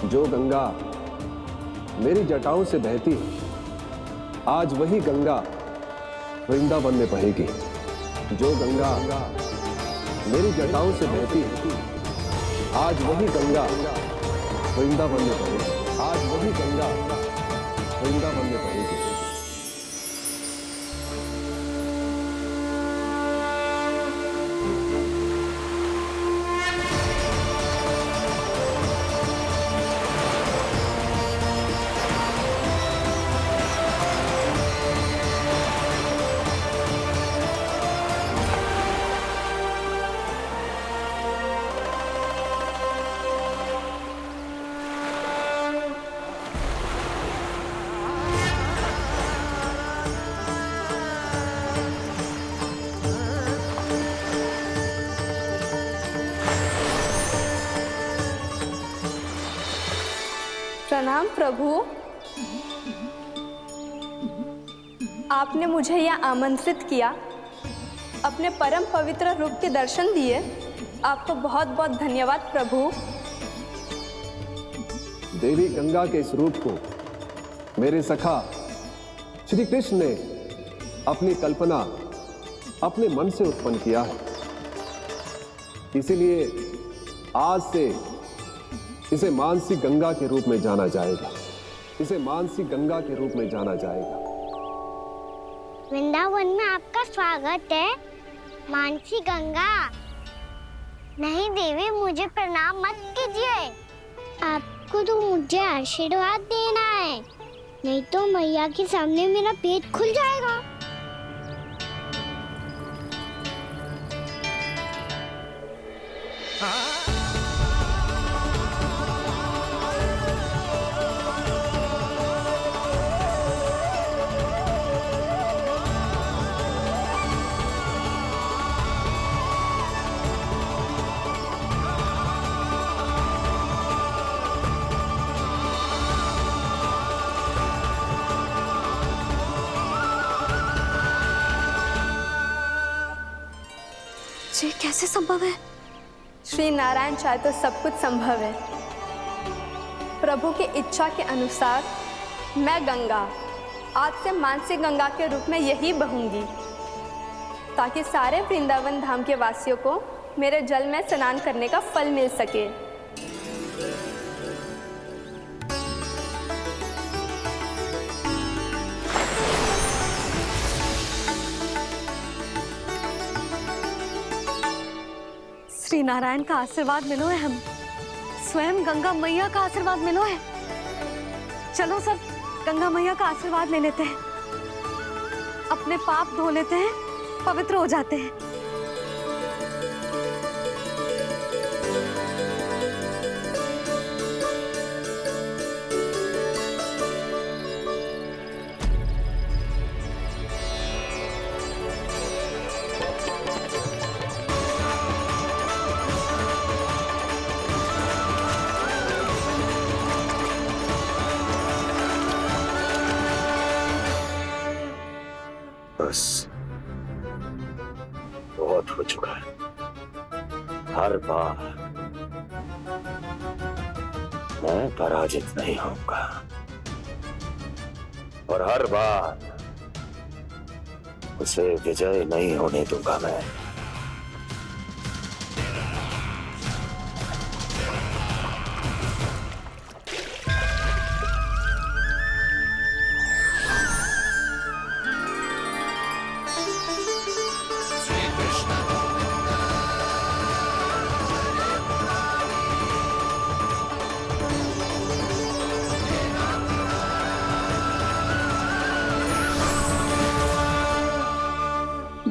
जो गंगा मेरी जटाओं से बहती है, आज वही गंगा वृंदावन में बहेगी। जो गंगा मेरी जटाओं से बहती है, आज वही गंगा वृंदावन में बहेगी। आज वही गंगा वृंदावन में बहेगी। प्रणाम प्रभु। आपने मुझे यहाँ आमंत्रित किया, अपने परम पवित्र रूप के दर्शन दिए। आपको बहुत बहुत धन्यवाद प्रभु। देवी गंगा के इस रूप को मेरे सखा श्री कृष्ण ने अपनी कल्पना अपने मन से उत्पन्न किया है। इसीलिए आज से इसे मानसी गंगा के रूप में जाना जाएगा। इसे मानसी गंगा के रूप में जाना जाएगा। वृंदावन में आपका स्वागत है मानसी गंगा। नहीं देवी, मुझे प्रणाम मत कीजिए। आपको तो मुझे आशीर्वाद देना है, नहीं तो मैया के सामने मेरा पेट खुल जाएगा। ये कैसे संभव है? श्री नारायण चाहे तो सब कुछ संभव है। प्रभु की इच्छा के अनुसार मैं गंगा आज से मानसी गंगा के रूप में यही बहूंगी, ताकि सारे वृंदावन धाम के वासियों को मेरे जल में स्नान करने का फल मिल सके। श्री नारायण का आशीर्वाद मिलो है, हम स्वयं गंगा मैया का आशीर्वाद मिलो है। चलो सब गंगा मैया का आशीर्वाद ले लेते हैं, अपने पाप धो लेते हैं, पवित्र हो जाते हैं। बस बहुत हो चुका है। हर बार मैं पराजित नहीं होऊंगा और हर बार उसे विजय नहीं होने दूंगा मैं।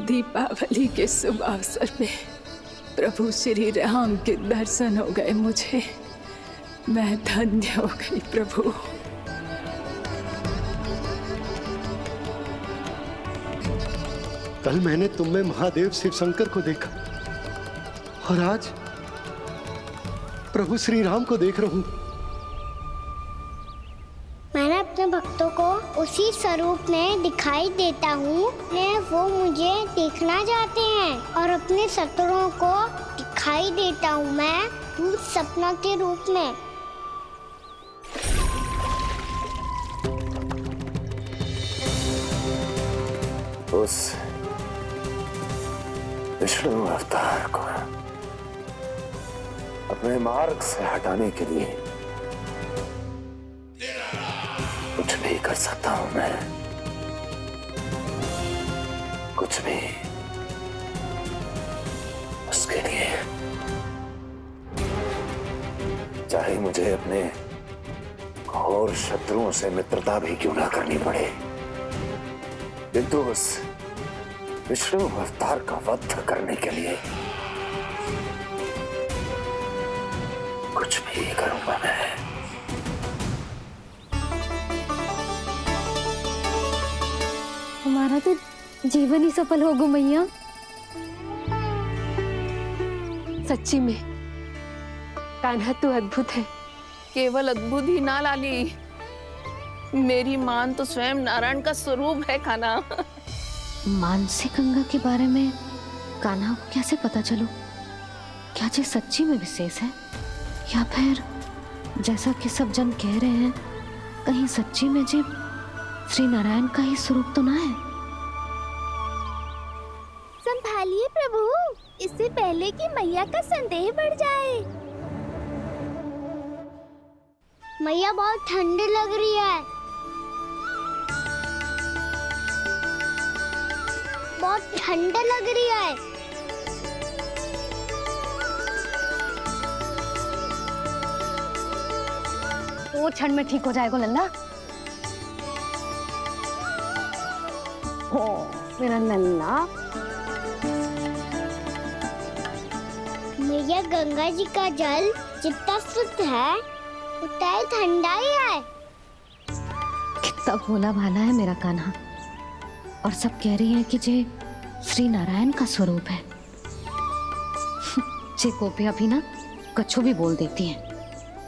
दीपावली के शुभ अवसर पे प्रभु श्री राम के दर्शन हो गए मुझे। मैं धन्य हो गई प्रभु। कल मैंने तुम में महादेव शिव शंकर को देखा और आज प्रभु श्री राम को देख रहा हूं। मैंने अपने भक्तों को उसी स्वरूप में दिखाई देता हूँ। वो मुझे देखना चाहते हैं और अपने शत्रुओं को दिखाई देता हूँ मैं भूत सपना के रूप में। उस विष्णु अवतार को अपने मार्ग से हटाने के लिए कुछ भी कर सकता हूं मैं, कुछ भी। उसके लिए चाहे मुझे अपने घोर शत्रुओं से मित्रता भी क्यों ना करनी पड़े, किंतु उस विष्णु अवतार का वध करने के लिए कुछ भी करूंगा मैं। हमारा तो जीवन ही सफल होगा मैया। सच्ची में कान्हा तू अद्भुत है। केवल अद्भुत ही ना लाली, मेरी मान तो स्वयं नारायण का स्वरूप है कान्हा। मानसी गंगा के बारे में कान्हा को कैसे पता चलो? क्या ये सच्ची में विशेष है, या फिर जैसा कि सब जन कह रहे हैं, कहीं सच्ची में जी श्री नारायण का ही स्वरूप तो ना है? संभालिए प्रभु, इससे पहले कि मैया का संदेह बढ़ जाए। मैया बहुत ठंडी लग रही है, बहुत ठंडा लग रही है। वो ठंड में ठीक हो जाएगा लल्ला। हो मेरा लल्ला। मैया गंगा जी का जल जितना शुद्ध है उतना ही ठंडा ही है। कितना भोला भाला है मेरा कान्हा। और सब कह रही हैं कि ये श्री नारायण का स्वरूप है। जे गोपियां भी ना कछु भी बोल देती हैं,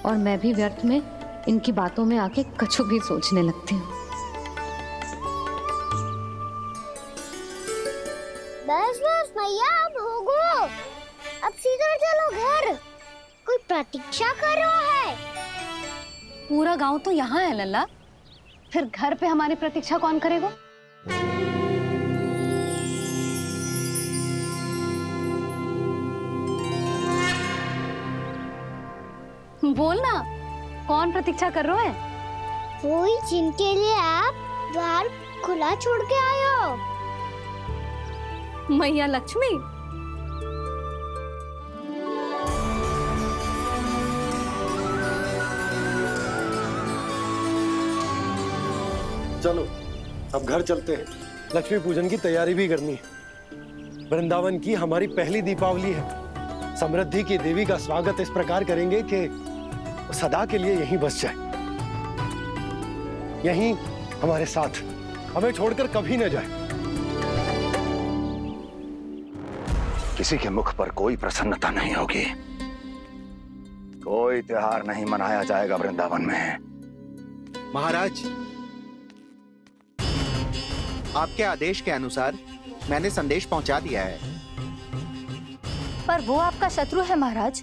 और मैं भी व्यर्थ में इनकी बातों में आके कछु भी सोचने लगती हूँ। बस बस मैया, अब होगो, अब सीधा चलो घर। कोई प्रतीक्षा कर रहा है। पूरा गांव तो यहाँ है लल्ला, फिर घर पे हमारी प्रतीक्षा कौन करेगा? बोल ना, कौन प्रतीक्षा कर रहे हैं? वही जिनके लिए आप द्वार खुला छोड़ के आए हो। मैया लक्ष्मी। चलो अब घर चलते हैं। लक्ष्मी पूजन की तैयारी भी करनी है। वृंदावन की हमारी पहली दीपावली है। समृद्धि की देवी का स्वागत इस प्रकार करेंगे कि वो सदा के लिए यहीं बस जाए, यहीं हमारे साथ, हमें छोड़कर कभी न जाए। किसी के मुख पर कोई प्रसन्नता नहीं होगी, कोई त्योहार नहीं मनाया जाएगा वृंदावन में। महाराज, आपके आदेश के अनुसार मैंने संदेश पहुंचा दिया है। पर वो आपका शत्रु है महाराज,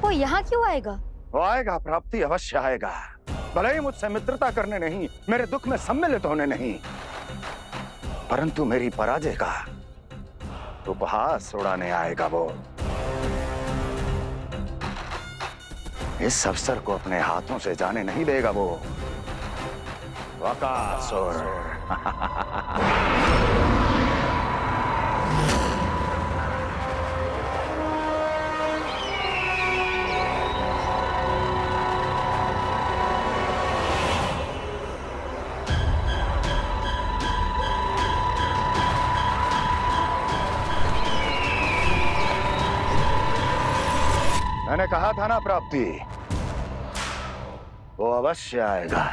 वो यहाँ क्यों आएगा? वो आएगा, प्राप्ति अवश्य आएगा। भले ही मुझसे मित्रता करने नहीं, मेरे दुख में सम्मिलित होने नहीं, परंतु मेरी पराजय का उपहास उड़ाने आएगा वो। इस अवसर को अपने हाथों से जाने नहीं देगा वो। वकासुर। मैंने कहा था ना प्राप्ति, वो अवश्य आएगा,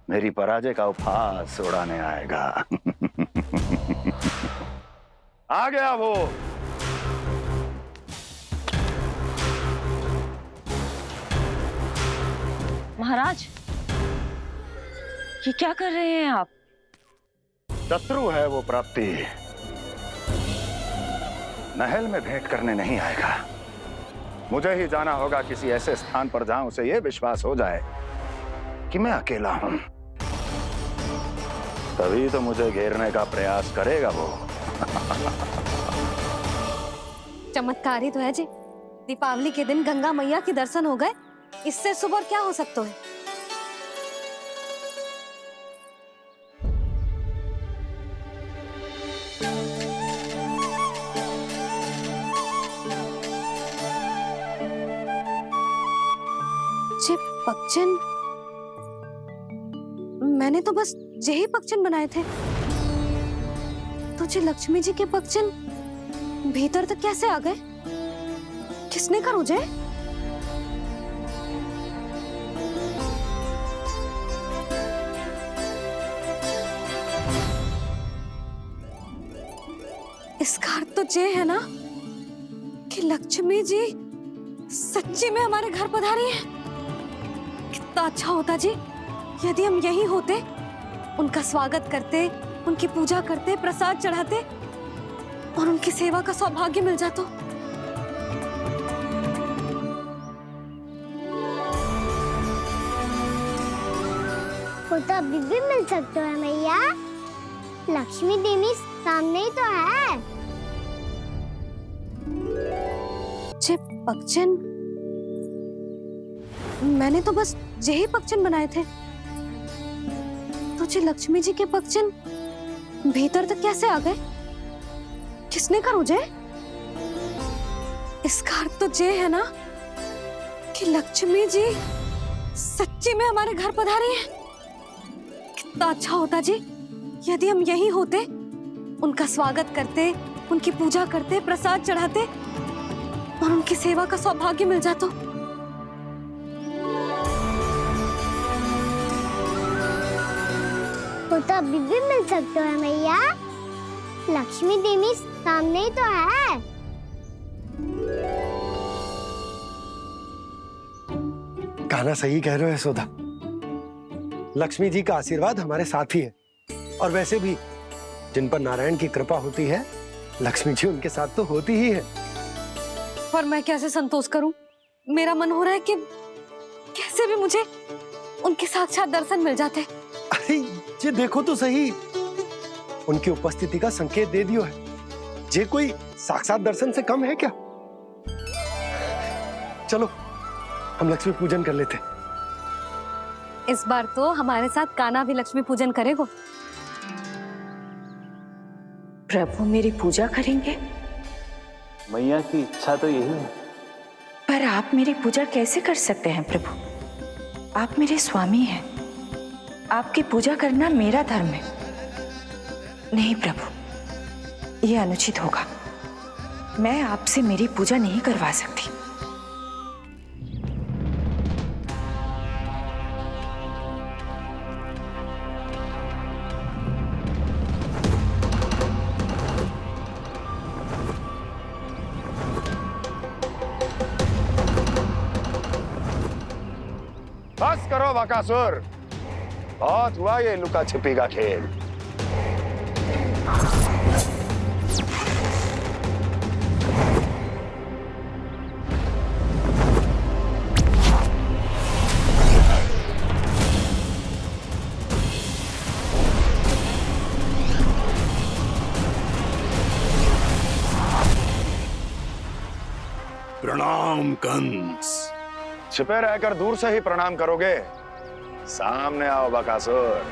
मेरी पराजय का उपहास उड़ाने आएगा। आ गया वो। महाराज, ये क्या कर रहे हैं आप? शत्रु है वो प्राप्ति, महल में भेंट करने नहीं आएगा। मुझे ही जाना होगा किसी ऐसे स्थान पर जहां उसे यह विश्वास हो जाए कि मैं अकेला हूं। तभी तो मुझे घेरने का प्रयास करेगा वो। चमत्कार ही तो है जी। दीपावली के दिन गंगा मैया के दर्शन हो गए, इससे शुभ और क्या हो सकता है। जे पक्षन, मैंने तो बस यही पक्षन बनाए थे, तो जे लक्ष्मी जी के पक्षन भीतर तक कैसे आ गए? किसने करूं जे? इसका अर्थ तो ये है ना कि लक्ष्मी जी सच्ची में हमारे घर पधारी है। कितना अच्छा होता जी यदि हम यही होते, उनका स्वागत करते, उनकी पूजा करते, प्रसाद चढ़ाते और उनकी सेवा का सौभाग्य मिल जाता। वो तो अभी भी मिल सकते हैं मैया। लक्ष्मी देवी सामने ही तो है। जे पक्षन, मैंने तो बस यही पक्षन बनाए थे, तो जे लक्ष्मी जी के पक्षन भीतर तक कैसे आ गए? किसने करूं जे? इसका अर्थ तो ये है ना कि लक्ष्मी जी सच्ची में हमारे घर पधारी है। कितना अच्छा होता जी यदि हम यही होते, उनका स्वागत करते, उनकी पूजा करते, प्रसाद चढ़ाते और उनकी सेवा का सौभाग्य मिल जाता। वो तो अभी भी मिल सकते हैं मैया। लक्ष्मी देवी सामने ही तो है। कान्हा सही कह रहे हो यशोदा। लक्ष्मी जी का आशीर्वाद हमारे साथ ही है, और वैसे भी जिन पर नारायण की कृपा होती है, लक्ष्मी जी उनके साथ तो होती ही है। पर मैं कैसे संतोष करूं? मेरा मन हो रहा है कि कैसे भी मुझे उनके साक्षात दर्शन मिल जाते। अरे ये देखो तो सही, उनकी उपस्थिति का संकेत दे दियो है। ये कोई साक्षात दर्शन से कम है क्या? चलो हम लक्ष्मी पूजन कर लेते। इस बार तो हमारे साथ कान्हा भी लक्ष्मी पूजन करेगा। प्रभु मेरी पूजा करेंगे? मैया की इच्छा तो यही है। पर आप मेरी पूजा कैसे कर सकते हैं प्रभु? आप मेरे स्वामी हैं, आपकी पूजा करना मेरा धर्म है। नहीं प्रभु, यह अनुचित होगा। मैं आपसे मेरी पूजा नहीं करवा सकती। बस करो बकासुर, बहुत हुआ ये लुका छिपी का खेल। प्रणाम कंस। छिपे रहकर दूर से ही प्रणाम करोगे? सामने आओ बकासुर।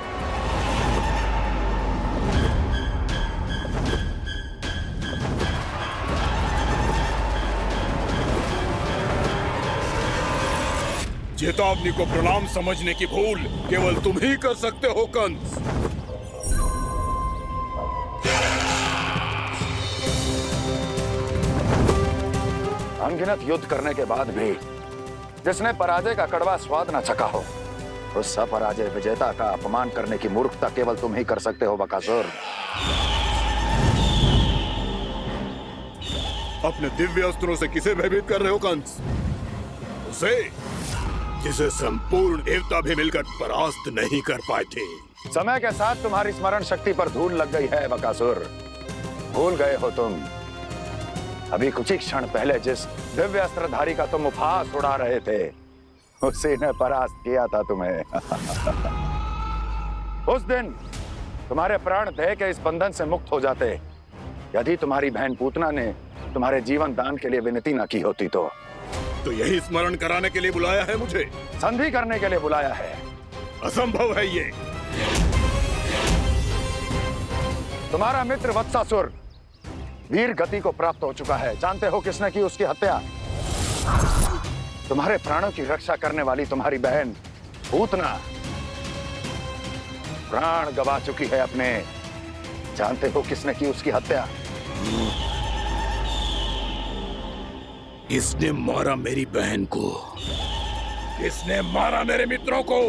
चेतावनी को प्रणाम समझने की भूल केवल तुम ही कर सकते हो कंस। अनगिनत युद्ध करने के बाद भी जिसने पराजय का कड़वा स्वाद न चखा हो, उस अपराजय विजेता का अपमान करने की मूर्खता केवल तुम ही कर सकते हो बकासुर। अपने दिव्य अस्त्रों से किसे भयभीत कर रहे हो कंस? उसे जिसे संपूर्ण देवता भी मिलकर परास्त नहीं कर पाए थे। समय के साथ तुम्हारी स्मरण शक्ति पर धूल लग गई है बकासुर। भूल गए हो तुम अभी कुछ ही क्षण पहले जिस दिव्य अस्त्रधारी का तुम उपहास उड़ा रहे थे, उसी ने परास्त किया था तुम्हें। उस दिन तुम्हारे प्राण देह के इस बंधन से मुक्त हो जाते यदि तुम्हारी बहन पूतना ने तुम्हारे जीवन दान के लिए विनती न की होती तो यही स्मरण कराने के लिए बुलाया है मुझे? संधि करने के लिए बुलाया है। असंभव है ये। तुम्हारा मित्र वत्सासुर वीर गति को प्राप्त हो चुका है। जानते हो किसने की उसकी हत्या? तुम्हारे प्राणों की रक्षा करने वाली तुम्हारी बहन पूतना प्राण गवा चुकी है अपने। जानते हो किसने की उसकी हत्या? किसने मारा मेरी बहन को? किसने मारा मेरे मित्रों को?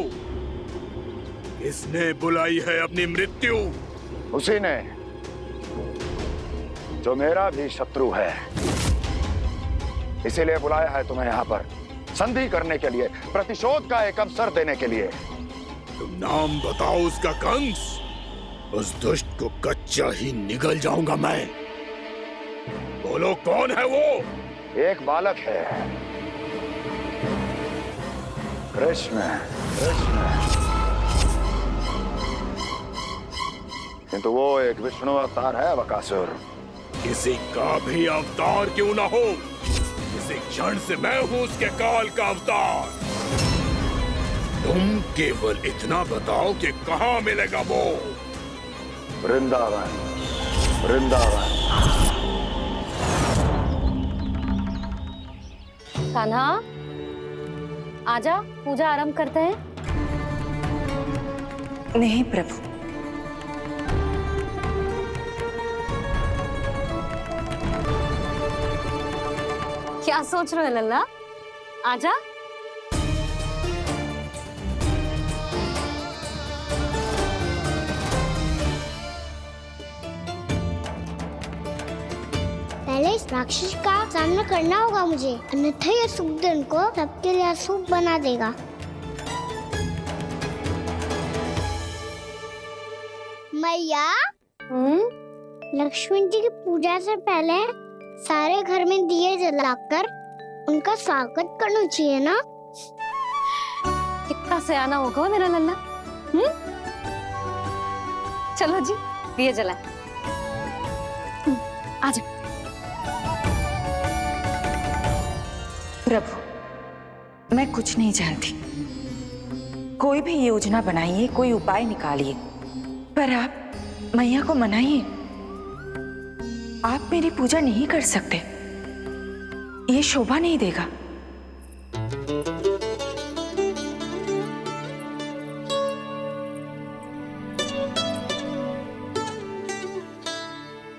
किसने बुलाई है अपनी मृत्यु? उसी ने जो मेरा भी शत्रु है। इसीलिए बुलाया है तुम्हें यहाँ पर संधि करने के लिए, प्रतिशोध का एक अवसर देने के लिए। तुम नाम बताओ उसका कंस। उस दुष्ट को कच्चा ही निगल जाऊंगा मैं। बोलो कौन है वो? एक बालक है, कृष्ण। किंतु वो एक विष्णु अवतार है बकासुर। किसी का भी अवतार क्यों ना हो, इसी क्षण से मैं हूं उसके काल का अवतार। तुम केवल इतना बताओ कि कहां मिलेगा वो? वृंदावन, वृंदावन। कान्हा, आजा, पूजा आरंभ करते हैं। नहीं प्रभु, क्या सोच रहे हो लल्ला? आजा। पहले इस राक्षस का सामना करना होगा मुझे, अन्यथा ये शुभ दिन को सबके लिए अशुभ बना देगा। मैया, लक्ष्मण जी की पूजा से पहले सारे घर में दिए जलाकर उनका स्वागत करना चाहिए ना? कितना सयाना होगा मेरा लल्ला। चलो जी, दिए जलाएं। आजा। प्रभु, मैं कुछ नहीं जानती। कोई भी योजना बनाइए, कोई उपाय निकालिए, पर आप मैया को मनाइए। आप मेरी पूजा नहीं कर सकते, ये शोभा नहीं देगा।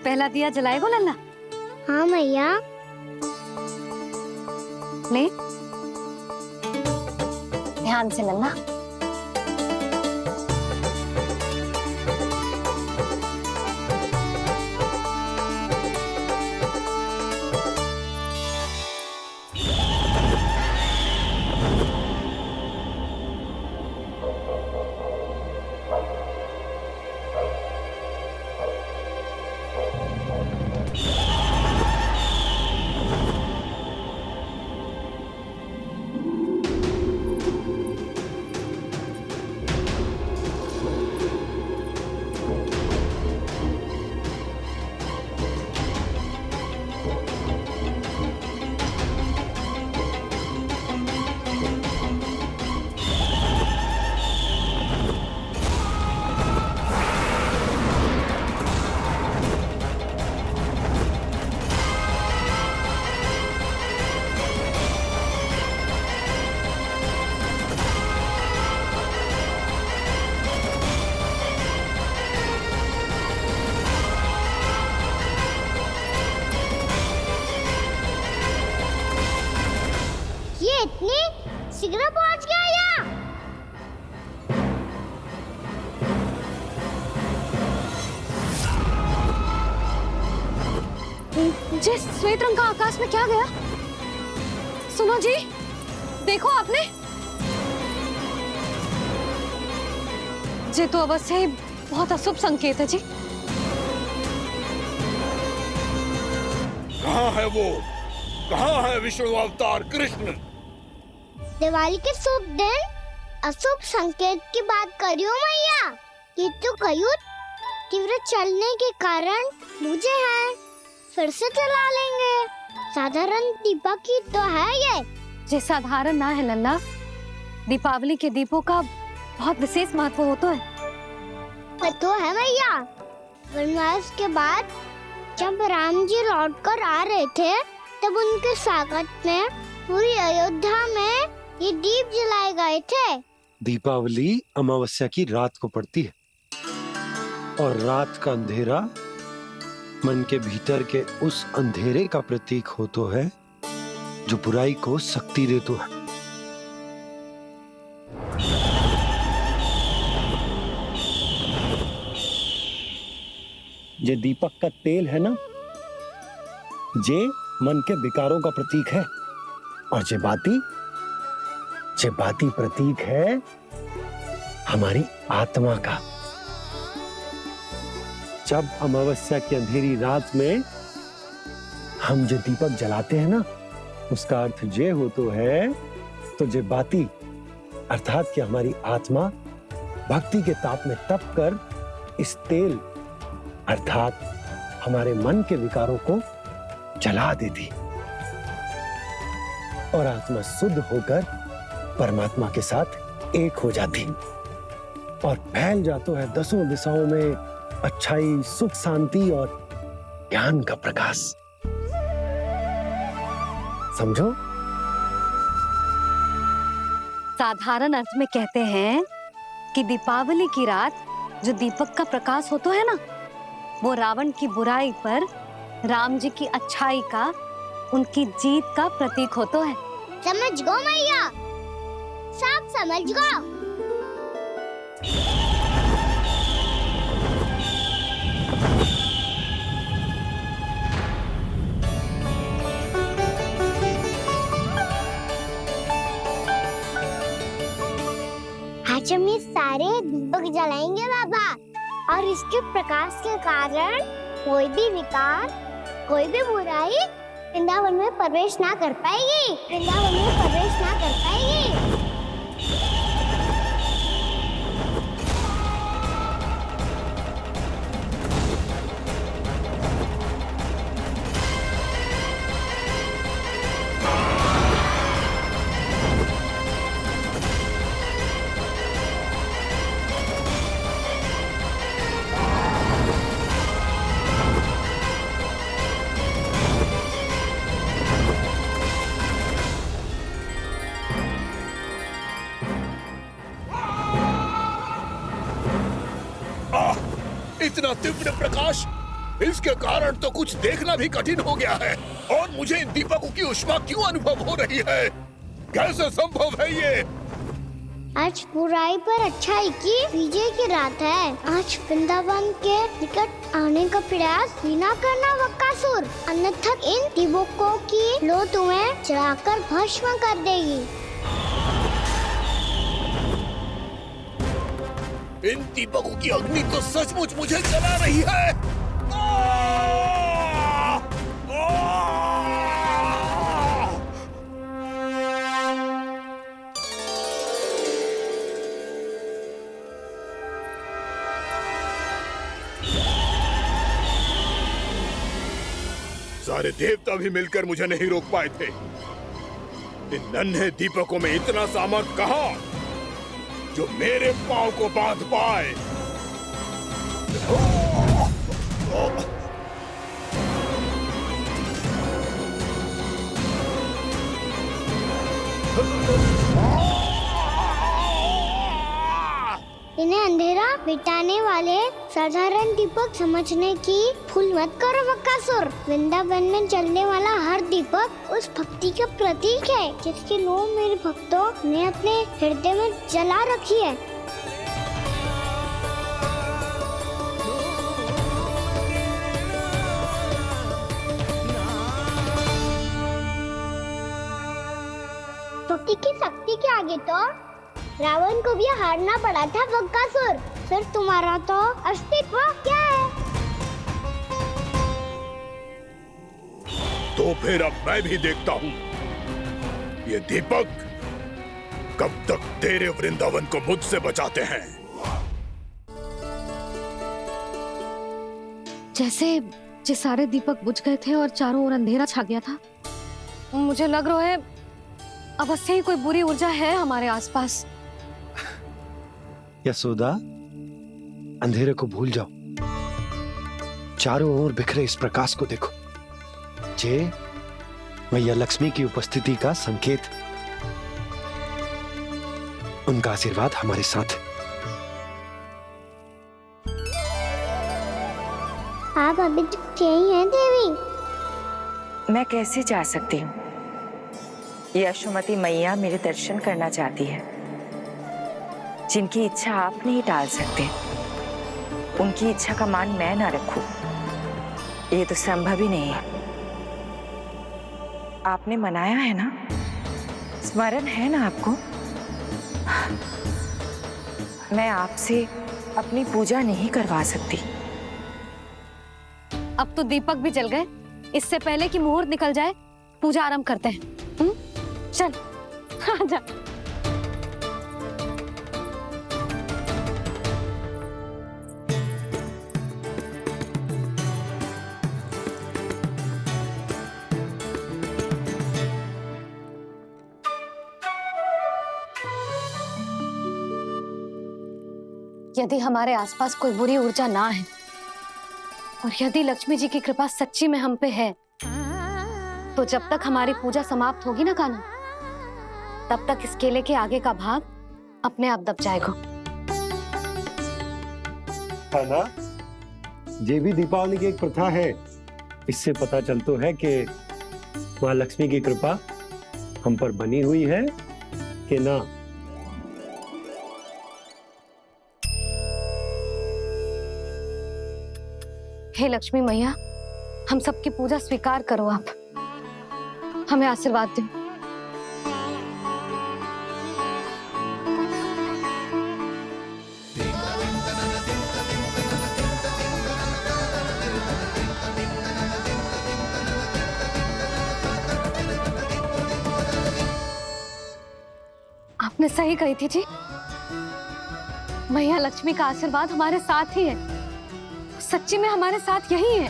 पहला दिया जलाएगो लल्ला? हाँ मैया। ले, ध्यान से लल्ला। इतनी शीघ्र पहुंच गया यहाँ? जिस श्वेत रंग का आकाश में क्या गया? सुनो जी, देखो आपने। ये तो अवश्य ही बहुत अशुभ संकेत है जी। कहाँ है वो? कहाँ है विष्णु अवतार कृष्ण? दिवाली के शुभ दिन अशुभ संकेत की बात करियो मैया। ये तो कयूर तीव्र चलने के कारण मुझे है, फिर से जला लेंगे। साधारण दीपक ही तो है ये साधारण ना है लल्ला, दीपावली के दीपों का बहुत विशेष महत्व होता है। तो है भैया, वनवास के बाद जब राम जी लौटकर आ रहे थे तब उनके स्वागत में पूरी अयोध्या में ये दीप जलाए गए थे। दीपावली अमावस्या की रात को पड़ती है और रात का अंधेरा मन के भीतर के उस अंधेरे का प्रतीक होतो है जो बुराई को शक्ति देतो है। ये दीपक का तेल है ना, जे मन के विकारों का प्रतीक है, और जे बाती प्रतीक है हमारी आत्मा का। जब अमावस्या की अंधेरी रात में हम जो दीपक जलाते हैं ना, उसका अर्थ जे हो तो है, तो जे बाती अर्थात कि हमारी आत्मा भक्ति के ताप में तप कर इस तेल अर्थात हमारे मन के विकारों को जला देती और आत्मा शुद्ध होकर परमात्मा के साथ एक हो जाती और फैल जाता है दसों दिशाओं में अच्छाई, सुख, शांति और ज्ञान का प्रकाश। समझो? साधारण अर्थ में कहते हैं कि दीपावली की रात जो दीपक का प्रकाश होता है ना, वो रावण की बुराई पर राम जी की अच्छाई का, उनकी जीत का प्रतीक होता है। समझ गो मैया, सब समझ गो। आज हम ये सारे दीपक जलाएंगे बाबा, और इसके प्रकाश के कारण कोई भी विकार, कोई भी बुराई वृंदावन में प्रवेश ना कर पाएगी, वृंदावन में प्रवेश ना कर पाएगी। इतना तीव्र प्रकाश, इसके कारण तो कुछ देखना भी कठिन हो गया है। और मुझे इन दीपकों की उष्मा क्यों अनुभव हो रही है? कैसे संभव है ये? आज बुराई पर अच्छाई की विजय की रात है। आज वृंदावन के निकट आने का प्रयास भी ना करना बकासुर, अन्यथा इन दीपकों की लो तुम्हें जलाकर भस्म कर देगी। इन दीपकों की अग्नि तो सचमुच मुझे जला रही है। सारे देवता भी मिलकर मुझे नहीं रोक पाए थे। इन नन्हे दीपकों में इतना सामर्थ्य कहां जो मेरे पांव को बांध पाए। इन्हें अंधेरा मिटाने वाले साधारण दीपक समझने की भूल मत करो बकासुर। वृंदावन में जलने वाला हर दीपक उस भक्ति का प्रतीक है जिसकी लो मेरे भक्तों ने अपने हृदय में जला रखी है। भक्ति की शक्ति के आगे तो रावण को भी हारना पड़ा था बकासुर। फिर तुम्हारा तो अस्तित्व क्या है? तो फिर अब मैं भी देखता हूँ ये दीपक कब तक तेरे वृंदावन को मुझसे बचाते हैं। जैसे सारे दीपक बुझ गए थे और चारों ओर अंधेरा छा गया था। मुझे लग रहा है अवश्य ही कोई बुरी ऊर्जा है हमारे आसपास। यशोदा, अंधेरे को भूल जाओ, चारों ओर बिखरे इस प्रकाश को देखो। जे मैया लक्ष्मी की उपस्थिति का संकेत, उनका आशीर्वाद हमारे साथ है। आप अभी तक यही हैं देवी? मैं कैसे जा सकती हूँ? यशोमती मैया मेरे दर्शन करना चाहती है। जिनकी इच्छा आप नहीं टाल सकते, उनकी इच्छा का मान मैं ना रखूं, ये तो संभव ही नहीं है। आपने मनाया है ना, स्मरण है ना आपको? मैं आपसे अपनी पूजा नहीं करवा सकती। अब तो दीपक भी जल गए, इससे पहले कि मुहूर्त निकल जाए पूजा आरंभ करते हैं। चल आजा। यदि हमारे आसपास कोई बुरी ऊर्जा ना है और यदि लक्ष्मी जी की कृपा सच्ची में हम पे है, तो जब तक हमारी पूजा समाप्त होगी ना कान्हा, तब तक इस केले के आगे का भाग अपने आप दब जाएगा। है ना? ये भी दीपावली की एक प्रथा है। इससे पता चलता है कि माँ लक्ष्मी की कृपा हम पर बनी हुई है कि ना। हे लक्ष्मी मैया, हम सबकी पूजा स्वीकार करो, आप हमें आशीर्वाद दो। आपने सही कही थी जी, मैया लक्ष्मी का आशीर्वाद हमारे साथ ही है, सच्ची में हमारे साथ यही है।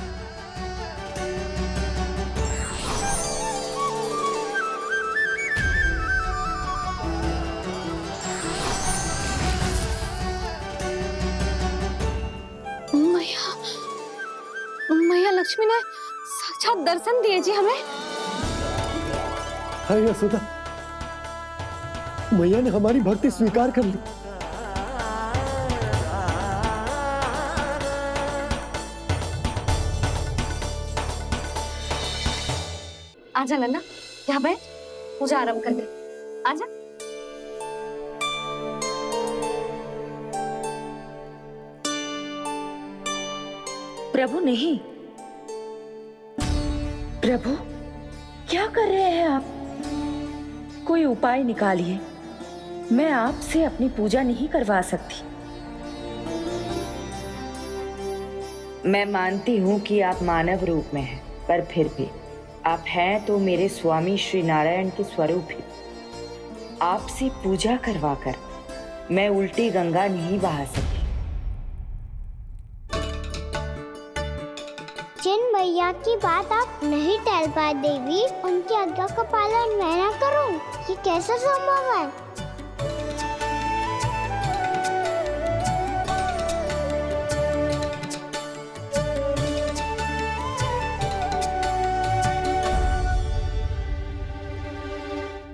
मैया लक्ष्मी ने साक्षात दर्शन दिए जी हमें। हाय यशोदा, मैया ने हमारी भक्ति स्वीकार कर ली। आजा नन्ना, यहाँ बैठ, पूजा आरंभ कर दे। आजा। प्रभु नहीं, प्रभु क्या कर रहे हैं आप? कोई उपाय निकालिए, मैं आपसे अपनी पूजा नहीं करवा सकती। मैं मानती हूँ कि आप मानव रूप में हैं, पर फिर भी आप हैं तो मेरे स्वामी श्री नारायण के स्वरूप ही। आपसे पूजा करवाकर मैं उल्टी गंगा नहीं बहा सकी। जिन भैया की बात आप नहीं टाल पाए देवी, उनकी आज्ञा का पालन मैं ना करूं, ये कैसे संभव है?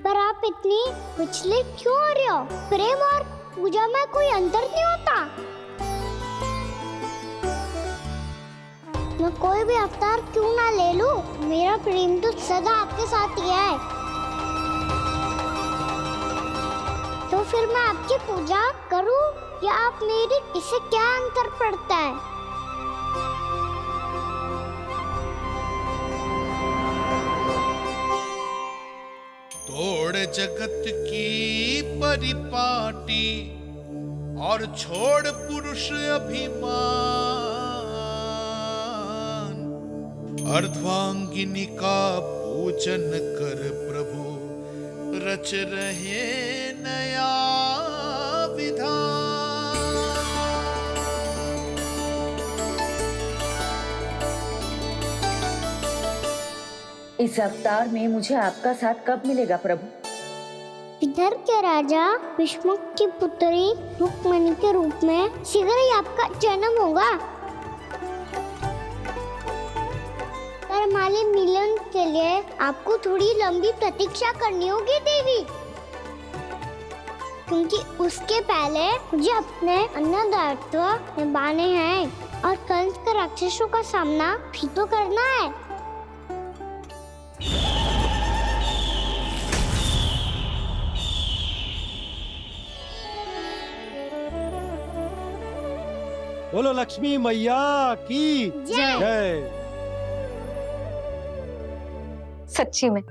पर आप इतनी विचलित क्यों हो रहे हो? प्रेम और पूजा में कोई अंतर नहीं होता। मैं कोई भी अवतार क्यों ना ले लूं, मेरा प्रेम तो सदा आपके साथ ही है। तो फिर मैं आपकी पूजा करूं या आप मेरी, इससे क्या अंतर पड़ता है? तोड़ जगत की परिपाटी और छोड़ पुरुष अभिमान, अर्धांगिनी का पूजन कर प्रभु रच रहे नया विधान। इस अवतार में मुझे आपका साथ कब मिलेगा प्रभु? इधर के राजा भीष्म की पुत्री रुक्मिणी के रूप में शीघ्र ही आपका जन्म होगा। पर हमारे मिलन के लिए आपको थोड़ी लंबी प्रतीक्षा करनी होगी देवी, क्योंकि उसके पहले मुझे अपने अन्य दायित्व निभाने हैं और कंस के राक्षसों का सामना भी तो करना है। बोलो लक्ष्मी मैया की जय। सच्ची में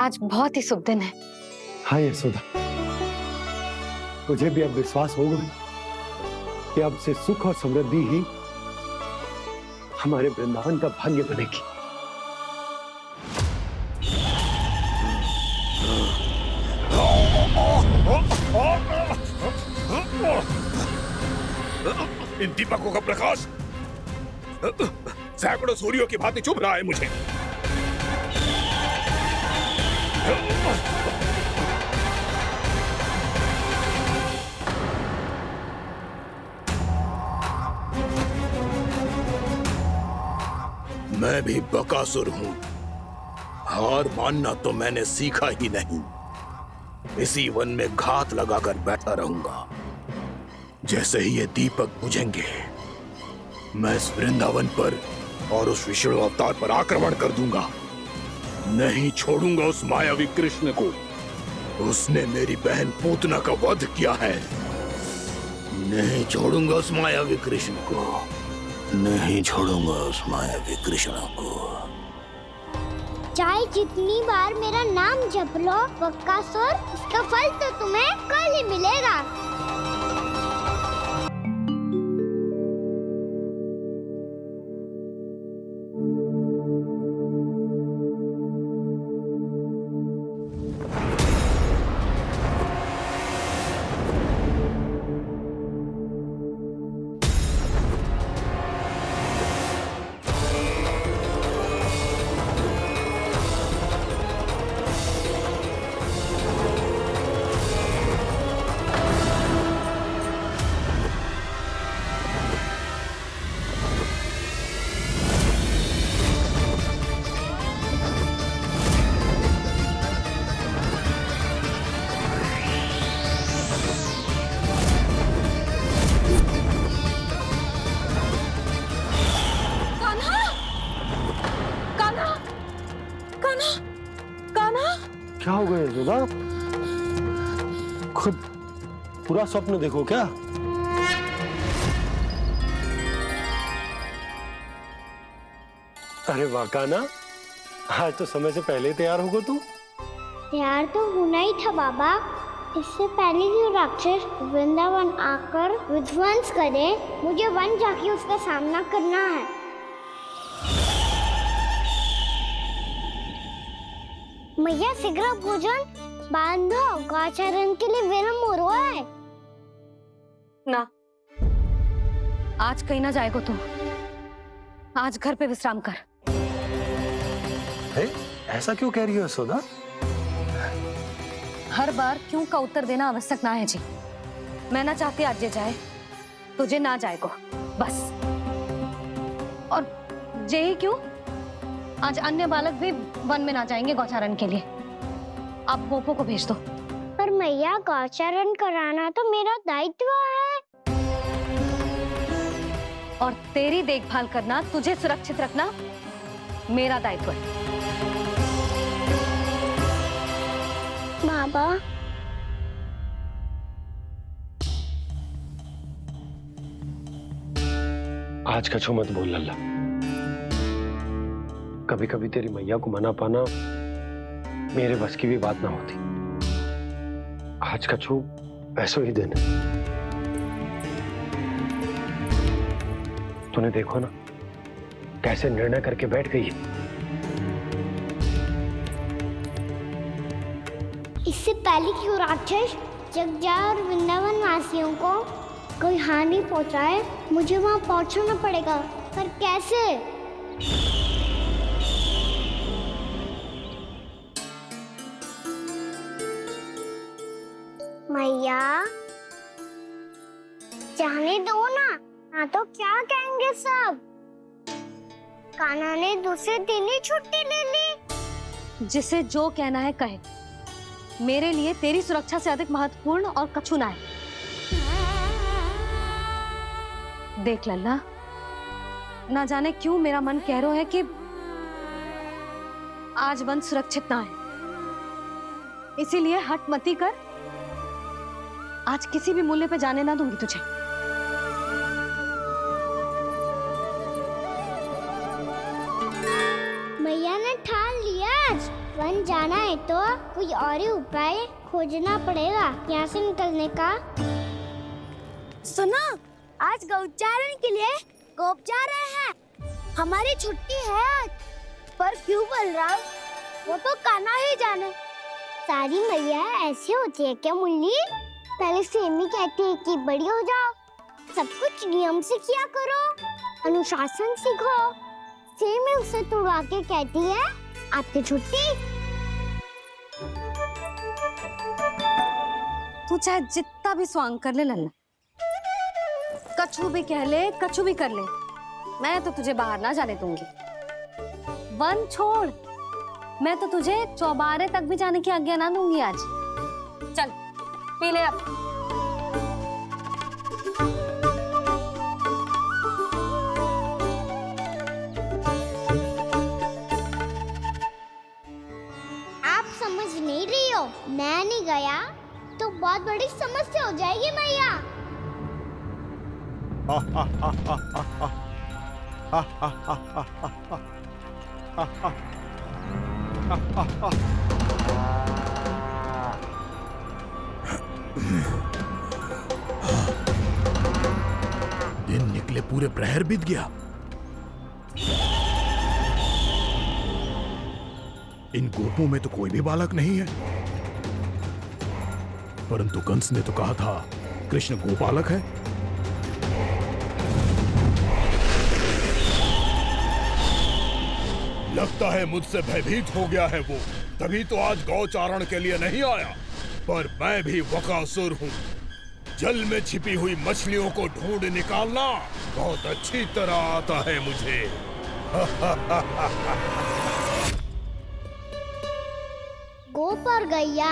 आज बहुत ही शुभ दिन है। हाँ यशोदा, तुझे भी अब विश्वास होगा कि अब से सुख और समृद्धि ही हमारे वृंदावन का भाग्य बनेगी। इन दीपकों का प्रकाश सैकड़ों सूर्यों की भांति चुभ रहा है मुझे। मैं भी बकासुर हूं, हार मानना तो मैंने सीखा ही नहीं। इसी वन में घात लगाकर बैठा रहूंगा। जैसे ही ये दीपक बुझेंगे, मैं इस वृंदावन पर और उस विष्णु अवतार पर आक्रमण कर दूंगा। नहीं छोड़ूंगा उस मायावी कृष्ण को। उसने मेरी बहन पूतना का वध किया है। नहीं छोड़ूंगा उस मायावी कृष्ण को। नहीं छोड़ूंगा उस मायावी कृष्ण को। चाहे जितनी बार मेरा नाम जप लो बकासुर, इसका फल तो तुम्हें कल ही मिलेगा। क्या हो गया यशोदा? खुद पूरा स्वप्न देखो क्या? अरे वाह कान्हा, आज तो समय से पहले तैयार होगा तू। तैयार तो होना ही था बाबा। इससे पहले ही राक्षस वृंदावन आकर विध्वंस करे, मुझे वन जाके उसका सामना करना है। मैया शीघ्र भोजन बांधो, गौचरण के लिए विलंब हो रहा है। ना, आज कहीं ना जाएगा तू। आज घर पे विश्राम कर। ऐसा क्यों कह रही हो यशोदा? हर बार क्यों का उत्तर देना आवश्यक ना है जी। मैं ना चाहती आज ये जाए, तुझे ना जाएगा बस। और जे ही क्यों, आज अन्य बालक भी वन में ना जाएंगे गौचारण के लिए। अब गोपो को भेज दो। पर मैया गौचारण कराना तो मेरा दायित्व है। और तेरी देखभाल करना, तुझे सुरक्षित रखना मेरा दायित्व है। बाबा, आज कछु मत बोल लल्ला। कभी कभी तेरी मैया को मना पाना मेरे बस की भी बात ना होती। आज कछु ऐसो ही दिन है। तूने देखो ना कैसे निर्णय करके बैठ गई है। इससे पहले कि वो राक्षस जगजा और वृंदावन वासियों को कोई हानि पहुंचाए, मुझे वहां पहुंचना पड़ेगा। पर कैसे? मैया जाने दो ना, हाँ तो क्या कहेंगे सब। कान्हा ने दूसरे दिन ही छुट्टी ले ली। जिसे जो कहना है कहे, मेरे लिए तेरी सुरक्षा से अधिक महत्वपूर्ण और कछु ना है। देख लल्ला, ना जाने क्यों मेरा मन कह रहा है कि आज वन सुरक्षित ना है, इसीलिए हट मती कर। आज किसी भी मूल्य पे जाने ना दूंगी तुझे। मैया ने ठान लिया, आज वन जाना है तो कोई और ही उपाय खोजना पड़ेगा यहाँ से निकलने का। सुनो, आज गौचारण के लिए गोप जा रहे हैं। हमारी छुट्टी है आज, पर क्यों बलराम, वो तो कान्हा ही जाने। सारी मैया ऐसी होती है क्या मुन्नी? पहले सेमी कहती है कि बड़ी हो जाओ, सब कुछ नियम से किया करो, अनुशासन सीखो। सेमी उसे तुड़वा के कहती है आपकी छुट्टी। तू चाहे जितना भी स्वांग कर ले लल्ला, कछु भी कह ले, कछु भी कर ले, मैं तो तुझे बाहर ना जाने दूंगी। वन छोड़, मैं तो तुझे चौबारे तक भी जाने की आज्ञा ना दूंगी आज। चल पी ले अब। आप समझ नहीं रही हो, मैं नहीं गया तो बहुत बड़ी समस्या हो जाएगी मैया। दिन निकले पूरे प्रहर बीत गया। इन गोपों में तो कोई भी बालक नहीं है, परंतु कंस ने तो कहा था कृष्ण गोपालक है। लगता है मुझसे भयभीत हो गया है वो, तभी तो आज गौचारण के लिए नहीं आया। पर मैं भी बकासुर हूँ, जल में छिपी हुई मछलियों को ढूंढ निकालना बहुत अच्छी तरह आता है मुझे। गोप और गैया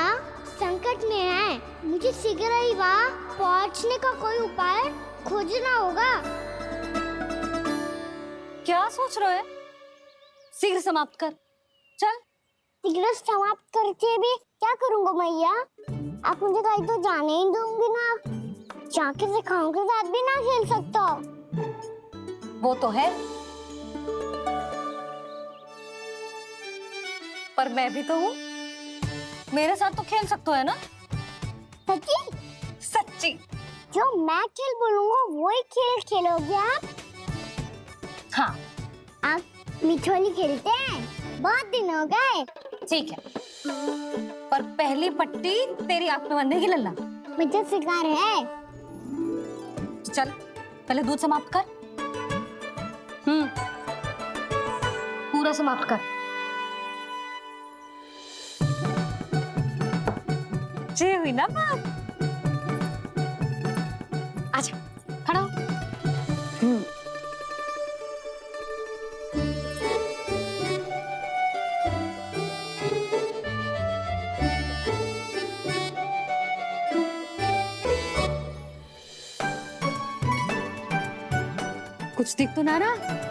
संकट में है, मुझे शीघ्र ही वहाँ पहुँचने का कोई उपाय खोजना होगा। क्या सोच रहे हो? शीघ्र समाप्त कर, चल। शीघ्र समाप्त करके भी क्या करूँगा मैया? आप मुझे कहीं तो जाने ही दूंगी ना, जाके सिखाओं के साथ भी ना खेल सकता। वो तो है, पर मैं भी तो हूँ, मेरे साथ तो खेल सकते हो है ना? सच्ची? सच्ची। जो मैं खेल बोलूँगा वही खेल खेलोगे आप? हाँ। आप मिठोली खेलते हैं? बहुत दिन हो गए। ठीक है, पर पहली पट्टी तेरी आंख में बनने की लल्ला। मुझे शिकार है। चल पहले दूध समाप्त कर। पूरा समाप्त कर। जे हुई ना बात। आजा, खड़ा हो। कुछ दिख तो ना रहा।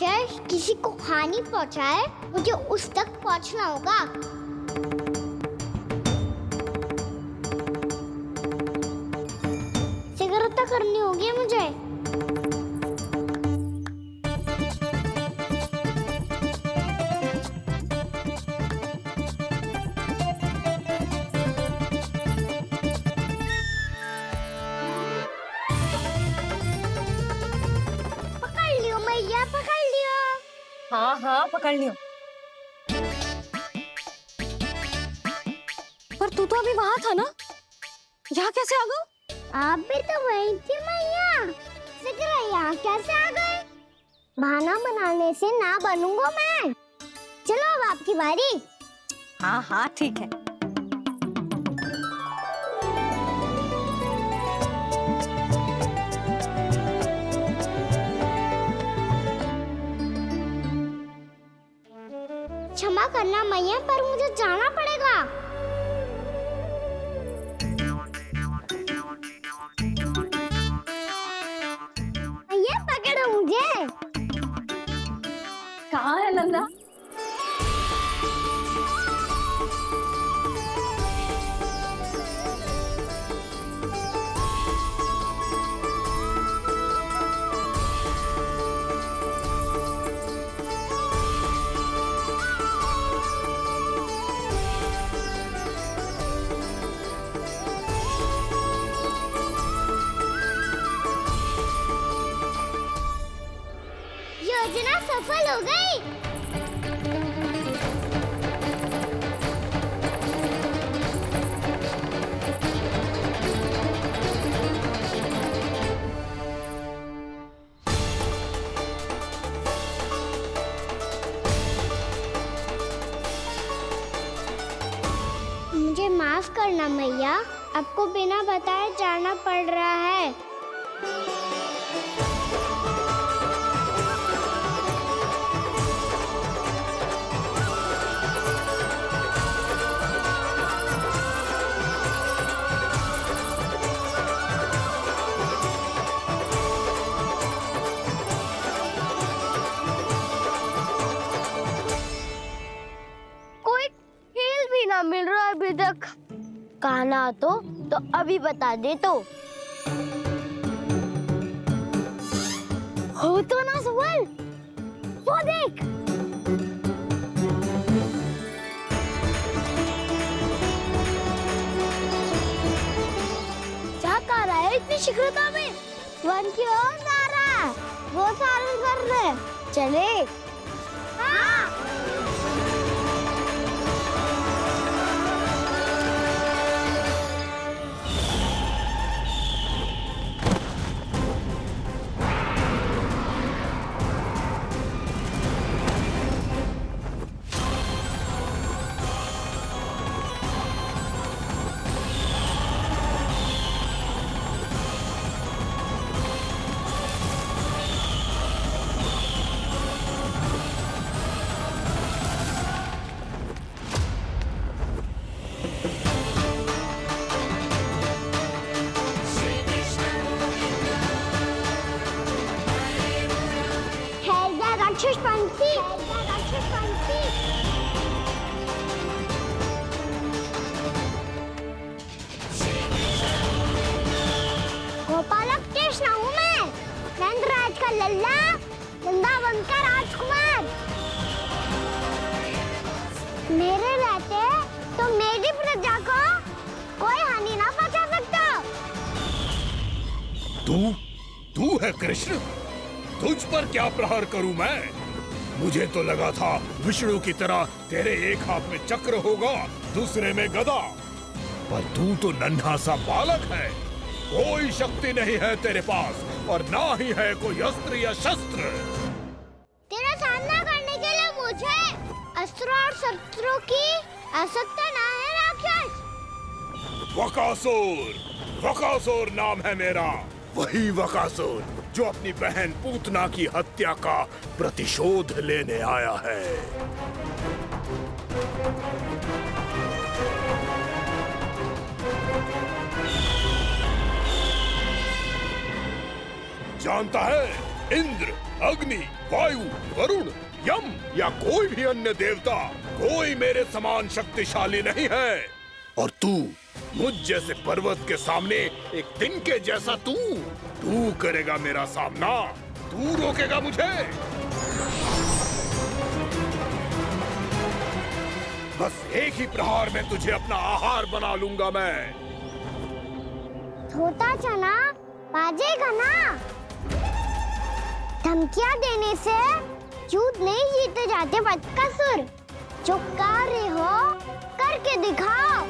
राक्षस किसी को हानि पहुंचाए, मुझे उस तक पहुंचना होगा। सिगरता करनी होगी मुझे। हाँ हाँ पकड़ लियो। पर तू तो अभी वहां था ना, यहाँ कैसे आ गए? आप भी तो वही थी मैया। सिकरा यहाँ कैसे आ गए? बहाना बनाने से ना बनूंगा मैं। चलो अब आपकी बारी। हाँ हाँ ठीक है। क्षमा करना मैया, पर मुझे जाना पड़ेगा। मैया पकड़ो मुझे। कहाँ है नंदा? योजना सफल हो गई। मुझे माफ करना मैया, आपको बिना बताए जाना पड़ रहा है। मिल रहा है अभी तक। कहना तो अभी बता दे तो। हो तो ना सफल, वो देख। क्या कर रहा है इतनी शीघ्रता में? वन की ओर जा रहा है, वो सारे कर रहे। चले। हाँ। गोपालक कृष्ण हूँ मैं, नंदराज का लल्ला, वृंदावन का राजकुमार। मेरे रहते तो मेरी प्रजा को कोई हानि ना पहुंचा सकता। तू है कृष्ण? तुझ पर क्या प्रहार करूं मैं? मुझे तो लगा था विष्णु की तरह तेरे एक हाथ में चक्र होगा, दूसरे में गदा, पर तू तो नन्हा सा बालक है। कोई शक्ति नहीं है तेरे पास और ना ही है कोई अस्त्र या शस्त्र। तेरा सामना करने के लिए मुझे अस्त्र और शस्त्रों की आवश्यकता ना है राक्षस। वकासुर नाम है मेरा, वही वकासुर जो अपनी बहन पूतना की हत्या का प्रतिशोध लेने आया है। जानता है, इंद्र, अग्नि, वायु, वरुण, यम या कोई भी अन्य देवता, कोई मेरे समान शक्तिशाली नहीं है। और तू, मुझ जैसे पर्वत के सामने एक तिनके जैसा तू करेगा मेरा सामना? तू रोकेगा मुझे? बस एक ही प्रहार में तुझे अपना आहार बना लूंगा मैं। छोटा चना बाजेगा ना। धमकियां देने से युद्ध नहीं जीते जाते बदकसूर। जो कार्य हो करके दिखाओ।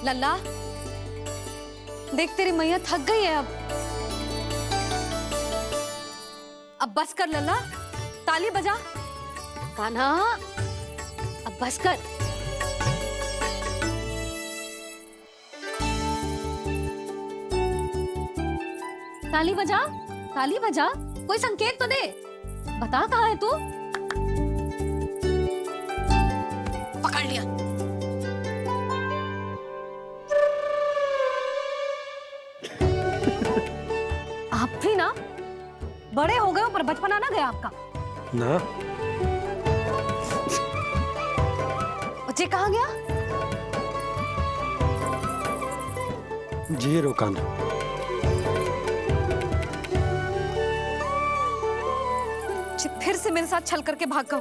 लल्ला, देख तेरी मैया थक गई है अब बस कर लल्ला, ताली बजा। कान्हा, अब बस कर। ताली बजा, ताली बजा, कोई संकेत तो दे। बता कहाँ है तू? पकड़ लिया। आप भी ना बड़े हो गए हो पर बचपना ना गया आपका ना। बच्चे कहाँ गया? जी रोकान। फिर से मेरे साथ छल करके भाग गए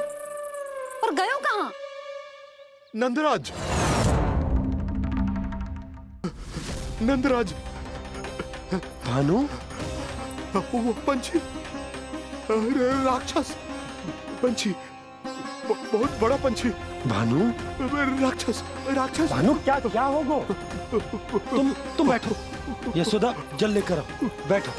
और गए हो कहाँ? नंदराज, नंदराज, भानु, वो पंछी, राक्षस पंछी, बहुत बड़ा पंछी। भानु, राक्षस, राक्षस। भानु, क्या होगा? तुम बैठो। यशोदा, जल लेकर आओ। बैठो।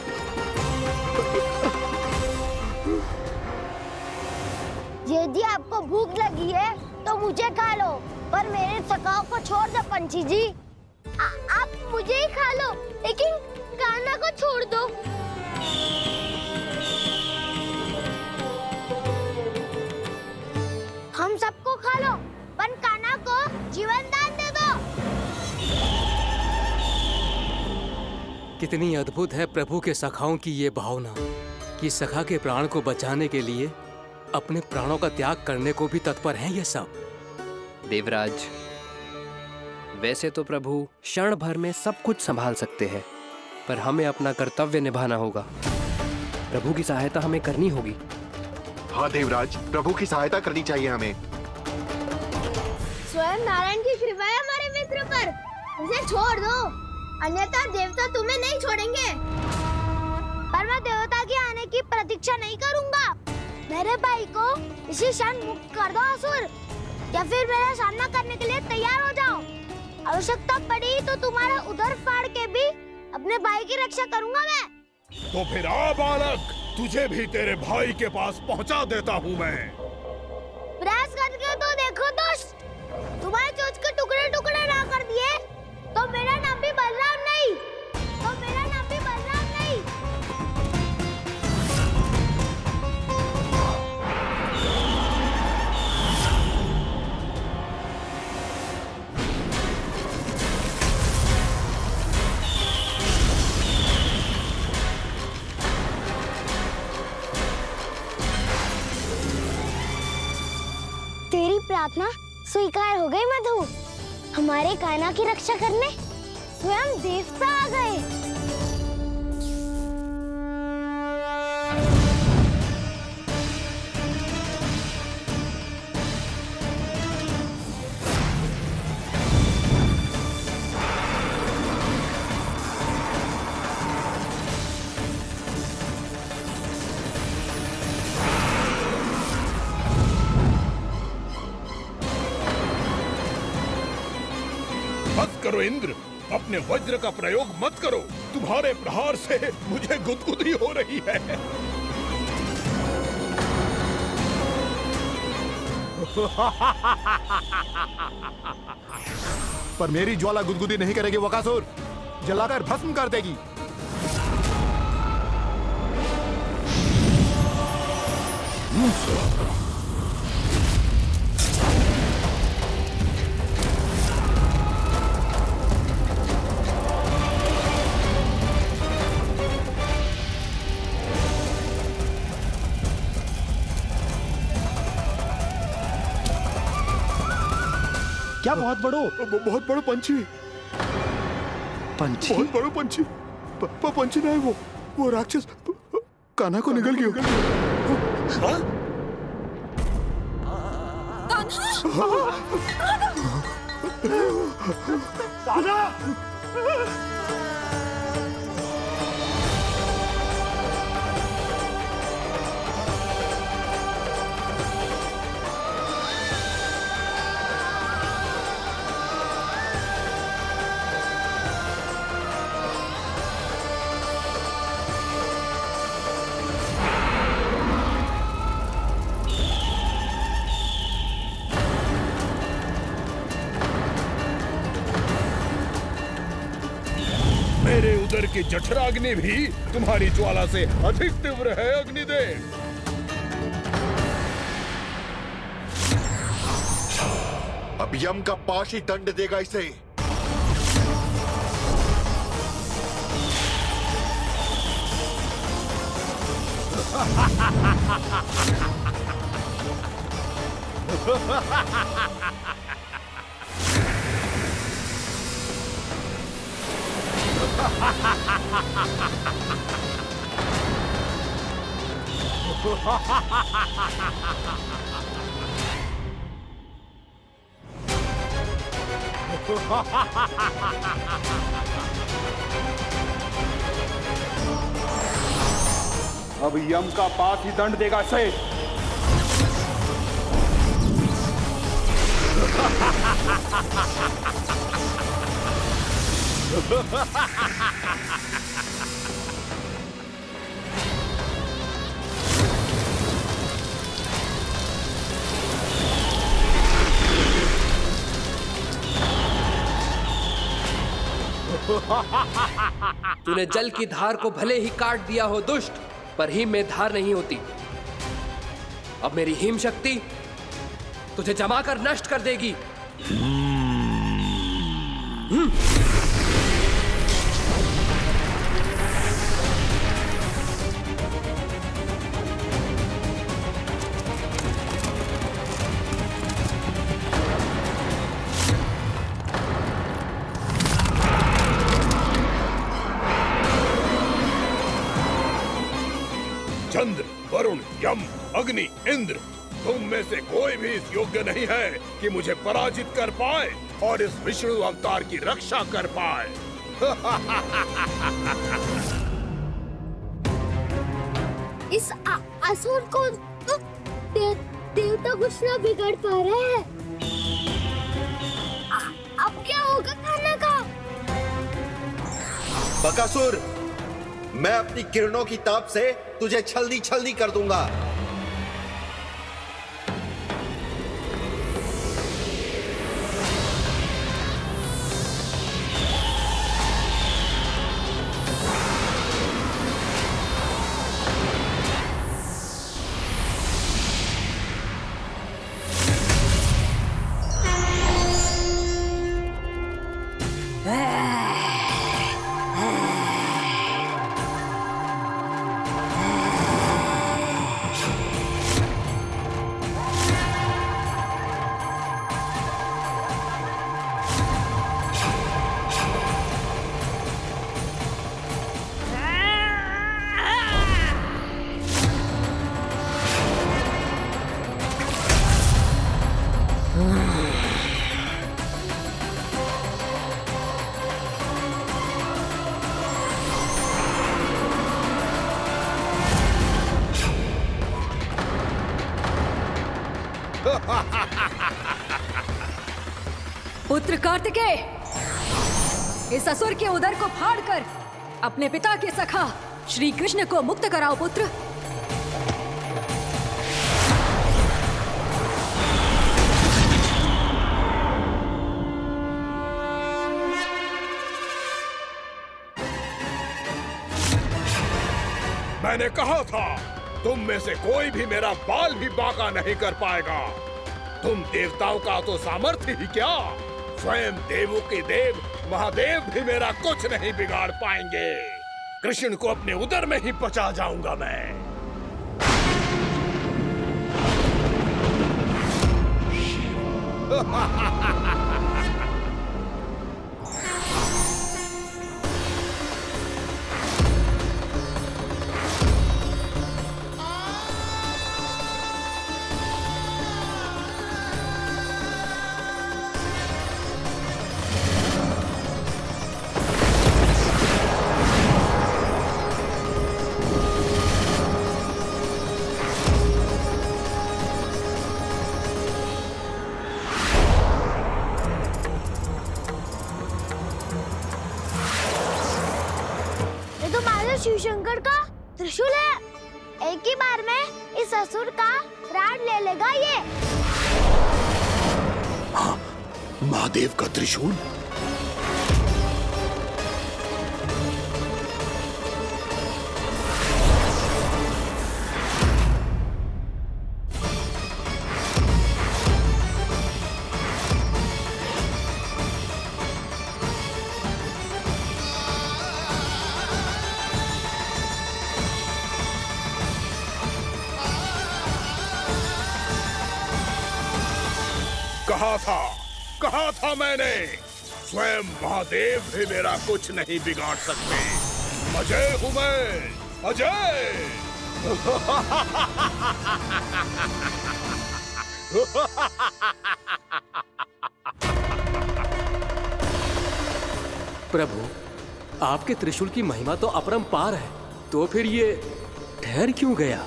यदि आपको भूख लगी है तो मुझे खा लो, पर मेरे सखाओं को छोड़ दो पंछी जी। आप मुझे ही खा लो, लेकिन कान्हा को छोड़ दो। हम सबको खा लो, पर कान्हा को जीवन दान दे दो। कितनी अद्भुत है प्रभु के सखाओं की ये भावना कि सखा के प्राण को बचाने के लिए अपने प्राणों का त्याग करने को भी तत्पर हैं ये सब। देवराज, वैसे तो प्रभु क्षण भर में सब कुछ संभाल सकते हैं, पर हमें अपना कर्तव्य निभाना होगा। प्रभु की सहायता हमें करनी होगी। हाँ देवराज, प्रभु की सहायता करनी चाहिए हमें। स्वयं नारायण की कृपा है हमारे मित्र पर, उसे छोड़ दो, अन्यथा देवता तुम्हें नहीं छोड़ेंगे। पर मैं देवता के आने की प्रतीक्षा नहीं करूंगा। मेरे भाई को इसी क्षण मुक्त कर दो असुर, या फिर मेरा सामना करने के लिए तैयार हो जाओ। आवश्यकता पड़ी तो तुम्हारा उधर फाड़ के भी अपने भाई की रक्षा करूंगा मैं। तो फिर आ बालक, तुझे भी तेरे भाई के पास पहुंचा देता हूँ मैं। प्रयास करके तो देखो दोस्त, तुम्हारे चोंच के टुकड़े टुकड़े ना कर दिए तो मेरा नाम भी बलराम नहीं, तो मेरा नाम भी बलराम नहीं। तेरी प्रार्थना स्वीकार हो गई मधु। हमारे कान्हा की रक्षा करने स्वयं देवता आ गए। बस करो इंद्र, अपने वज्र का प्रयोग मत करो। तुम्हारे प्रहार से मुझे गुदगुदी हो रही है। पर मेरी ज्वाला गुदगुदी नहीं करेगी बकासुर, जलाकर भस्म कर देगी। क्या बहुत बड़ो? बहुत बड़ो पंछी। पंछी? बहुत बड़ो पंछी। पंछी नहीं, वो राक्षस कान्हा को निगल गया। हाँ? कान्हा! मेरे उदर की जठराग्नि भी तुम्हारी ज्वाला से अधिक तीव्र है अग्निदेव। अब यम का पाश ही दंड देगा इसे। अब यम का पास ही दंड देगा इसे। तूने जल की धार को भले ही काट दिया हो दुष्ट, पर हिम में धार नहीं होती। अब मेरी हिम शक्ति तुझे जमाकर नष्ट कर देगी। चंद्र, वरुण, यम, अग्नि, इंद्र, तुम में से कोई भी इस योग्य नहीं है कि मुझे पराजित कर पाए और इस विष्णु अवतार की रक्षा कर पाए। इस असुर को देवता कुछ ना बिगाड़ पा रहे हैं। अब क्या होगा कान्हा का? बकासुर, मैं अपनी किरणों की ताप से तुझे छल्दी छल्दी कर दूंगा। पुत्र कार्तिकेय, इस असुर के उदर को फाड़कर अपने पिता के सखा श्री कृष्ण को मुक्त कराओ पुत्र। मैंने कहा था तुम में से कोई भी मेरा बाल भी बांका नहीं कर पाएगा। तुम देवताओं का तो सामर्थ्य ही क्या, स्वयं देवों के देव महादेव भी मेरा कुछ नहीं बिगाड़ पाएंगे। कृष्ण को अपने उदर में ही पचा जाऊंगा मैं। शिव शंकर का त्रिशूल है। एक ही बार में इस असुर का प्राण ले लेगा ये। हाँ, महादेव का त्रिशूल। कहा था मैंने, स्वयं महादेव भी मेरा कुछ नहीं बिगाड़ सकते। अजय हूं मैं, अजय। प्रभु, आपके त्रिशूल की महिमा तो अपरंपार है, तो फिर ये ठहर क्यों गया?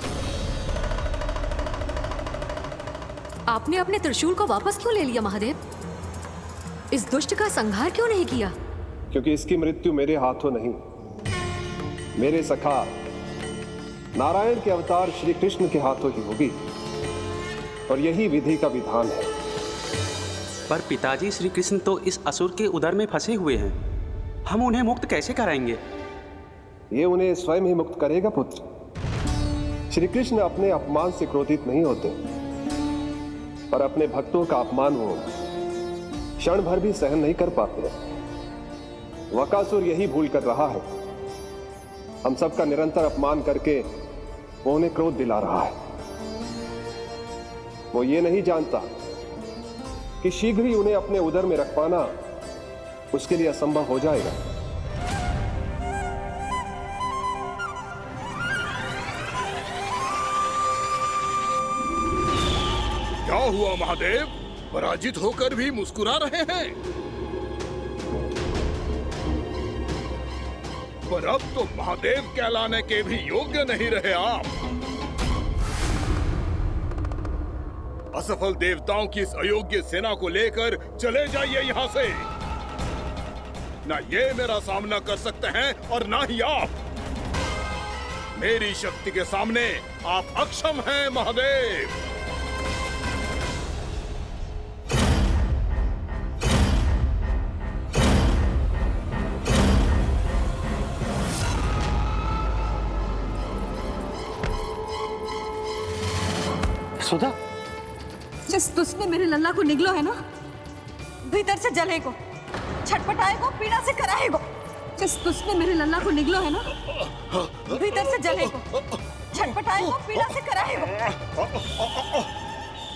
आपने अपने त्रिशूल को वापस क्यों ले लिया महादेव? इस दुष्ट का संहार क्यों नहीं किया? क्योंकि इसकी मृत्यु मेरे हाथों नहीं, मेरे सखा नारायण के अवतार श्री कृष्ण के हाथों ही होगी, और यही विधि का विधान है। पर पिताजी, श्री कृष्ण तो इस असुर के उदर में फंसे हुए हैं, हम उन्हें मुक्त कैसे कराएंगे? ये उन्हें स्वयं ही मुक्त करेगा पुत्र। श्री कृष्ण अपने अपमान से क्रोधित नहीं होते, पर अपने भक्तों का अपमान वो क्षण भर भी सहन नहीं कर पाते। वकासुर यही भूल कर रहा है, हम सबका निरंतर अपमान करके वो उन्हें क्रोध दिला रहा है। वो ये नहीं जानता कि शीघ्र ही उन्हें अपने उदर में रख पाना उसके लिए असंभव हो जाएगा। क्या हुआ महादेव, पराजित होकर भी मुस्कुरा रहे हैं? पर अब तो महादेव कहलाने के भी योग्य नहीं रहे आप। असफल देवताओं की इस अयोग्य सेना को लेकर चले जाइए यहाँ से। ना ये मेरा सामना कर सकते हैं और ना ही आप। मेरी शक्ति के सामने आप अक्षम हैं महादेव। सुधा, जिस दुष्ट ने मेरे लल्ला को निगलो है ना, भीतर से जलेगो, छटपटाएगो, पीड़ा से कराएगो। जिस दुष्ट ने मेरे लल्ला को निगलो है ना, भीतर से जलेगो, छटपटाएगो, पीड़ा से कराएगो।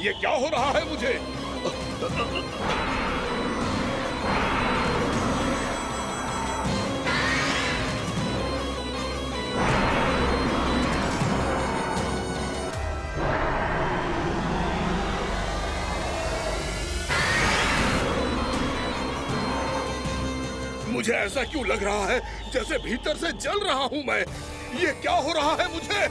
ये क्या हो रहा है मुझे? मुझे ऐसा क्यों लग रहा है जैसे भीतर से जल रहा हूं मैं। ये क्या हो रहा है मुझे?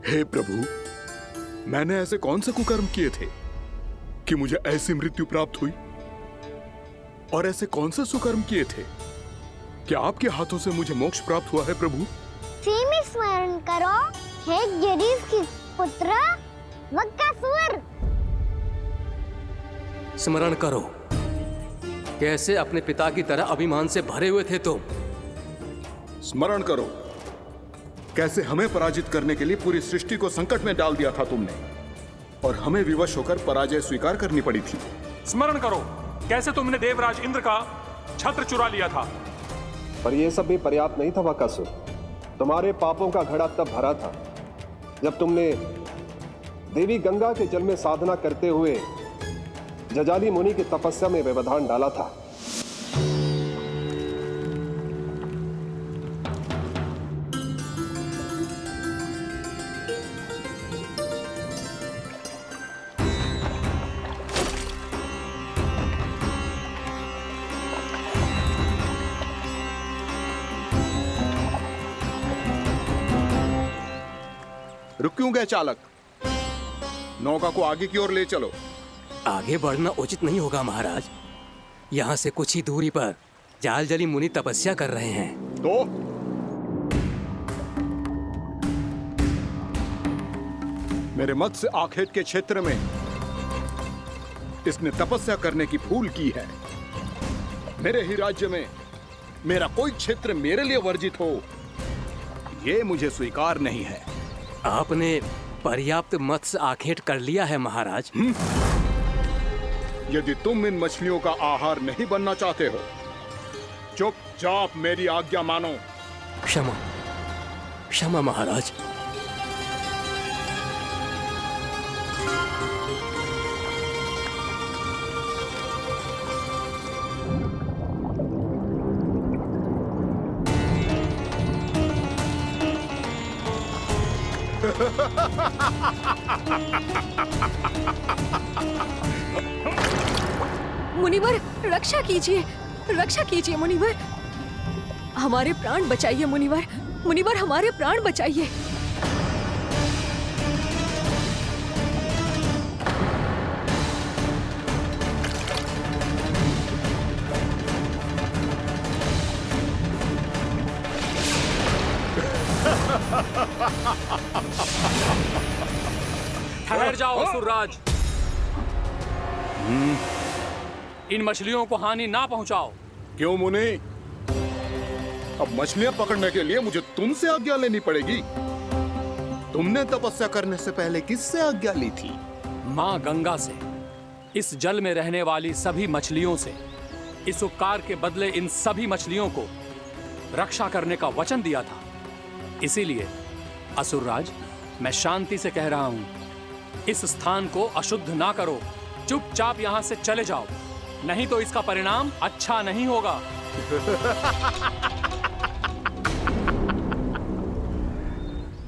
हे प्रभु, मैंने ऐसे कौन से कुकर्म किए थे कि मुझे ऐसी मृत्यु प्राप्त हुई? और ऐसे कौन से सुकर्म किए थे कि आपके हाथों से मुझे मोक्ष प्राप्त हुआ है प्रभु? में स्मरण करो, हे जरीस की पुत्र वक्कासुर। स्मरण करो, कैसे अपने पिता की तरह अभिमान से भरे हुए थे तुम। स्मरण करो, कैसे हमें पराजित करने के लिए पूरी सृष्टि को संकट में डाल दिया था तुमने, और हमें विवश होकर पराजय स्वीकार करनी पड़ी थी। स्मरण करो, कैसे तुमने देवराज इंद्र का छत्र चुरा लिया था। पर यह सब भी पर्याप्त नहीं था वकासुर। तुम्हारे पापों का घड़ा तब भरा था जब तुमने देवी गंगा के जल में साधना करते हुए जजाली मुनि की तपस्या में व्यवधान डाला था। रुक क्यों गए चालक? नौका को आगे की ओर ले चलो। आगे बढ़ना उचित नहीं होगा महाराज। यहाँ से कुछ ही दूरी पर जालजली मुनि तपस्या कर रहे हैं। तो मेरे मत्स्य आखेट के क्षेत्र में इसने तपस्या करने की भूल की है। मेरे ही राज्य में मेरा कोई क्षेत्र मेरे लिए वर्जित हो, यह मुझे स्वीकार नहीं है। आपने पर्याप्त मत्स्य आखेट कर लिया है महाराज। यदि तुम इन मछलियों का आहार नहीं बनना चाहते हो, चुपचाप मेरी आज्ञा मानो। क्षमा, क्षमा महाराज। मुनिवर, रक्षा कीजिए, रक्षा कीजिए मुनिवर। हमारे प्राण बचाइए मुनिवर, मुनिवर हमारे प्राण बचाइए। ठहर जाओ असुरराज, इन मछलियों को हानि ना पहुंचाओ। क्यों मुनि? अब मछलियां पकड़ने के लिए मुझे तुमसे आज्ञा लेनी पड़ेगी। तुमने तपस्या करने से पहले किससे आज्ञा ली थी? मां गंगा से, इस जल में रहने वाली सभी मछलियों से। इस उपकार के बदले इन सभी मछलियों को रक्षा करने का वचन दिया था। इसीलिए असुरराज, मैं शांति से कह रहा हूं, इस स्थान को अशुद्ध ना करो। चुपचाप यहां से चले जाओ, नहीं तो इसका परिणाम अच्छा नहीं होगा।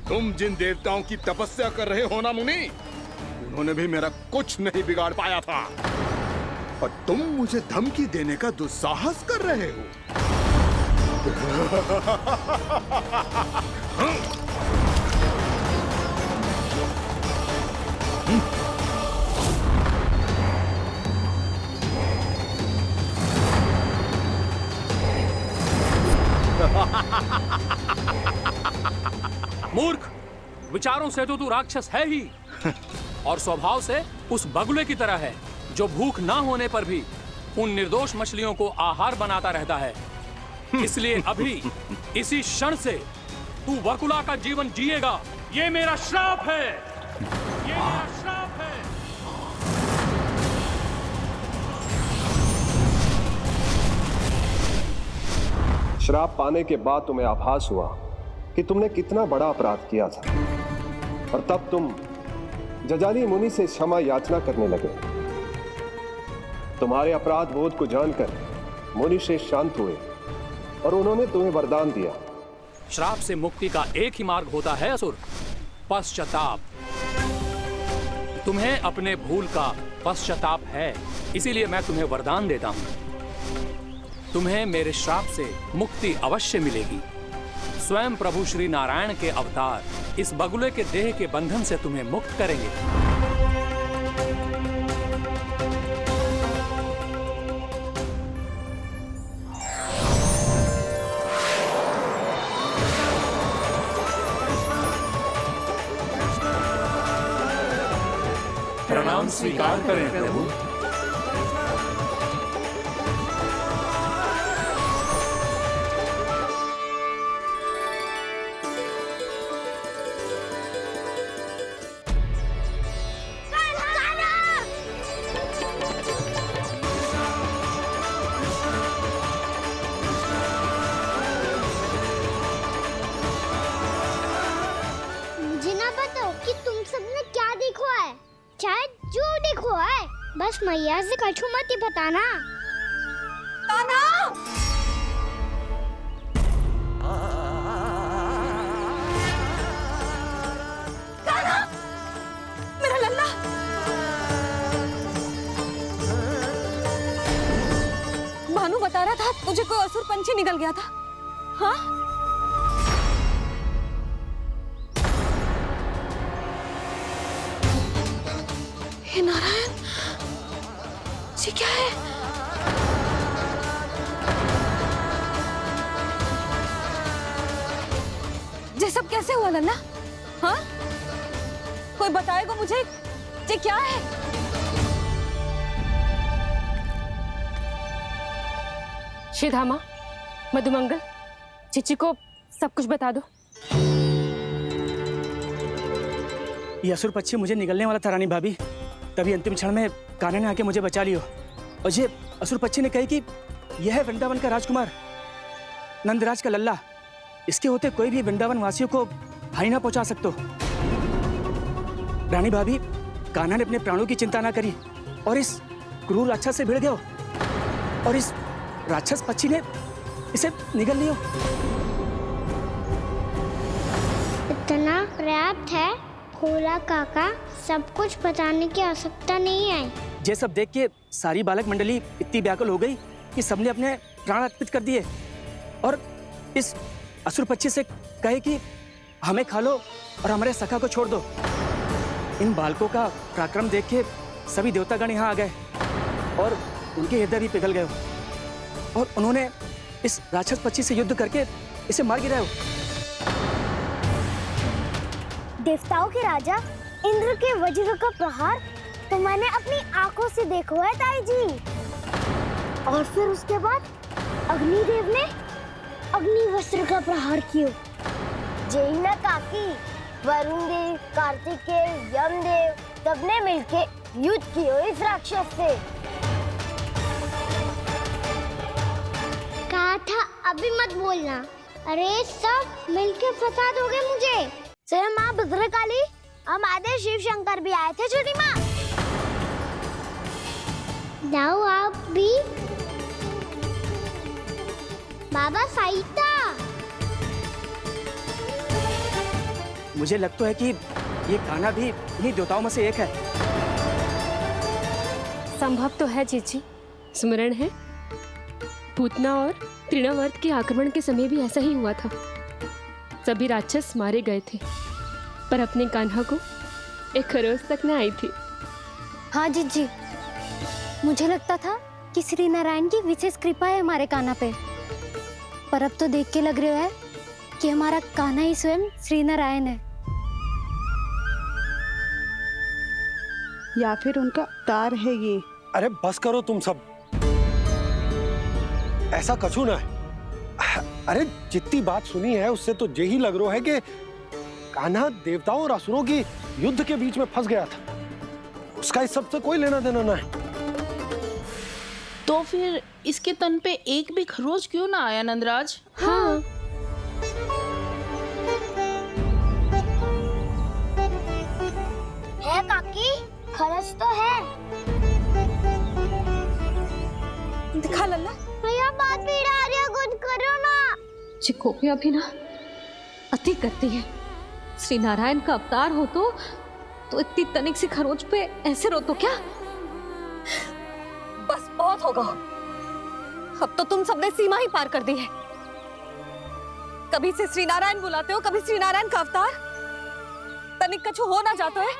तुम जिन देवताओं की तपस्या कर रहे हो ना मुनि, उन्होंने भी मेरा कुछ नहीं बिगाड़ पाया था, और तुम मुझे धमकी देने का दुस्साहस कर रहे हो। मूर्ख, विचारों से तो तू राक्षस है ही, और स्वभाव से उस बगुले की तरह है जो भूख ना होने पर भी उन निर्दोष मछलियों को आहार बनाता रहता है। इसलिए अभी इसी क्षण से तू बकुला का जीवन जिएगा। ये मेरा श्राप है, ये मेरा श्राप है। श्राप पाने के बाद तुम्हें आभास हुआ कि तुमने कितना बड़ा अपराध किया था, और तब तुम जजाली मुनि से क्षमा याचना करने लगे। तुम्हारे अपराध बोध को जानकर मुनि से शांत हुए और उन्होंने तुम्हें वरदान दिया। श्राप से मुक्ति का एक ही मार्ग होता है असुर, पश्चाताप। तुम्हें अपने भूल का पश्चाताप है, इसीलिए मैं तुम्हें वरदान देता हूं। तुम्हें मेरे श्राप से मुक्ति अवश्य मिलेगी। स्वयं प्रभु श्री नारायण के अवतार इस बगुले के देह के बंधन से तुम्हें मुक्त करेंगे। प्रणाम स्वीकार करें प्रभु। बस मैया से कछु मत ही बताना। कान्हा! कान्हा! मेरा लल्ला! भानु बता रहा था तुझे कोई असुर पंछी निकल गया था। हाँ? हे नारायण, ये क्या है? ये सब कैसे हुआ लल्ला? हाँ? कोई बताएगा मुझे ये क्या है? श्रीधामा, मधुमंगल, चिची को सब कुछ बता दो। ये असुर पक्षी मुझे निगलने वाला था रानी भाभी, तभी अंतिम क्षण में कान्हा ने आके मुझे बचा लियो। और ये असुर पक्षी ने कही कि यह है वृंदावन का राजकुमार, नंदराज का लल्ला। इसके होते कोई भी वृंदावन वासियों को हानि ना पहुंचा सकते। रानी भाभी, कान्हा ने अपने प्राणों की चिंता ना करी और इस क्रूर राक्षस से भिड़ गयो, और इस राक्षस पक्षी ने इसे निगल लियो। इतना पर्याप्त है भोला काका, सब कुछ बताने की आवश्यकता नहीं है। ये सब देख के सारी बालक मंडली इतनी व्याकुल हो गई कि सबने अपने प्राण अर्पित कर दिए, और इस असुर पक्षी से कहे कि हमें खा लो और हमारे सखा को छोड़ दो। इन बालकों का पराक्रम देख के सभी देवतागण यहाँ आ गए और उनके हृदय भी पिघल गए, और उन्होंने इस राक्षस पक्षी से युद्ध करके इसे मार गिराया। देवताओं के राजा इंद्र के वज्र का प्रहार तो मैंने अपनी आंखों से देखा है ताई जी। और फिर उसके बाद अग्निदेव ने अग्निवस्त्र का प्रहार किया। जय ना काकी, वरुण देव, कार्तिकेय, यमदेव सबने मिलके युद्ध किया इस राक्षस से। कहा था अभी मत बोलना। अरे सब मिलके फंसा दोगे मुझे। स्वयं माँ भद्रकाली और महादेव शिव शंकर भी आए थे छोटी माँ। जाओ आप भी। बाबा साईता। मुझे लगता है कि ये कान्हा भी इन्हीं देवताओं में से एक है। संभव तो है जीजी। स्मरण है पूतना और तृणावर्त के आक्रमण के समय भी ऐसा ही हुआ था। सभी राक्षस मारे गए थे पर अपने कान्हा को एक खरोच तक न आई थी। हाँ जीजी, मुझे लगता था कि श्री नारायण की विशेष कृपा है हमारे कान्हा पे, पर अब तो देख के लग रहा है कि हमारा कान्हा ही स्वयं श्री नारायण है। या फिर उनका अवतार है ये। अरे बस करो तुम सब, ऐसा कछु ना है। अरे जितनी बात सुनी है उससे तो यही लग रहा है कि कान्हा देवताओं और असुरों की युद्ध के बीच में फंस गया था। उसका इस सब से कोई लेना देना ना है। तो फिर इसके तन पे एक भी खरोच क्यों ना आया नंदराज? हाँ। है काकी, खरच तो है। दिखा लल्ला। भैया बात पीड़ा आ रही है, कुछ करो ना। चिकोपिया भी ना अति करती है। श्री नारायण का अवतार हो तो इतनी तनिक सी खरोच पे ऐसे रो तो क्या? बस बहुत होगा। अब तो तुम सबने सीमा ही पार कर दी है। कभी से श्री नारायण बुलाते हो, कभी श्री नारायण का अवतार। तनिक कछु हो ना जाता है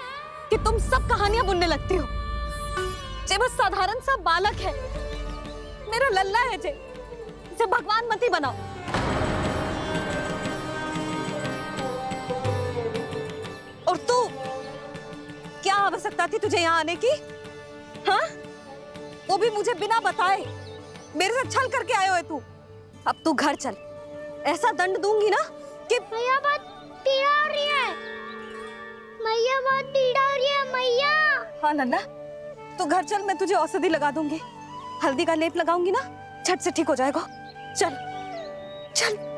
कि तुम सब कहानियां बुनने लगती हो। जे बस साधारण सा बालक है, मेरा लल्ला है जे भगवान मती बनाओ। और तू, क्या आवश्यकता थी तुझे यहाँ आने की? हाँ, वो भी मुझे बिना बताए। मेरे साथ छल करके आयो है तू। अब तू घर चल, ऐसा दंड दूंगी ना कि मैया बहुत पीड़ा हो रही है। मैया बहुत पीड़ा हो रही है मैया। हाँ नन्ना, तू घर चल, मैं तुझे औषधि लगा दूंगी। हल्दी का लेप लगाऊंगी ना, झट से ठीक हो जाएगा। चल चल।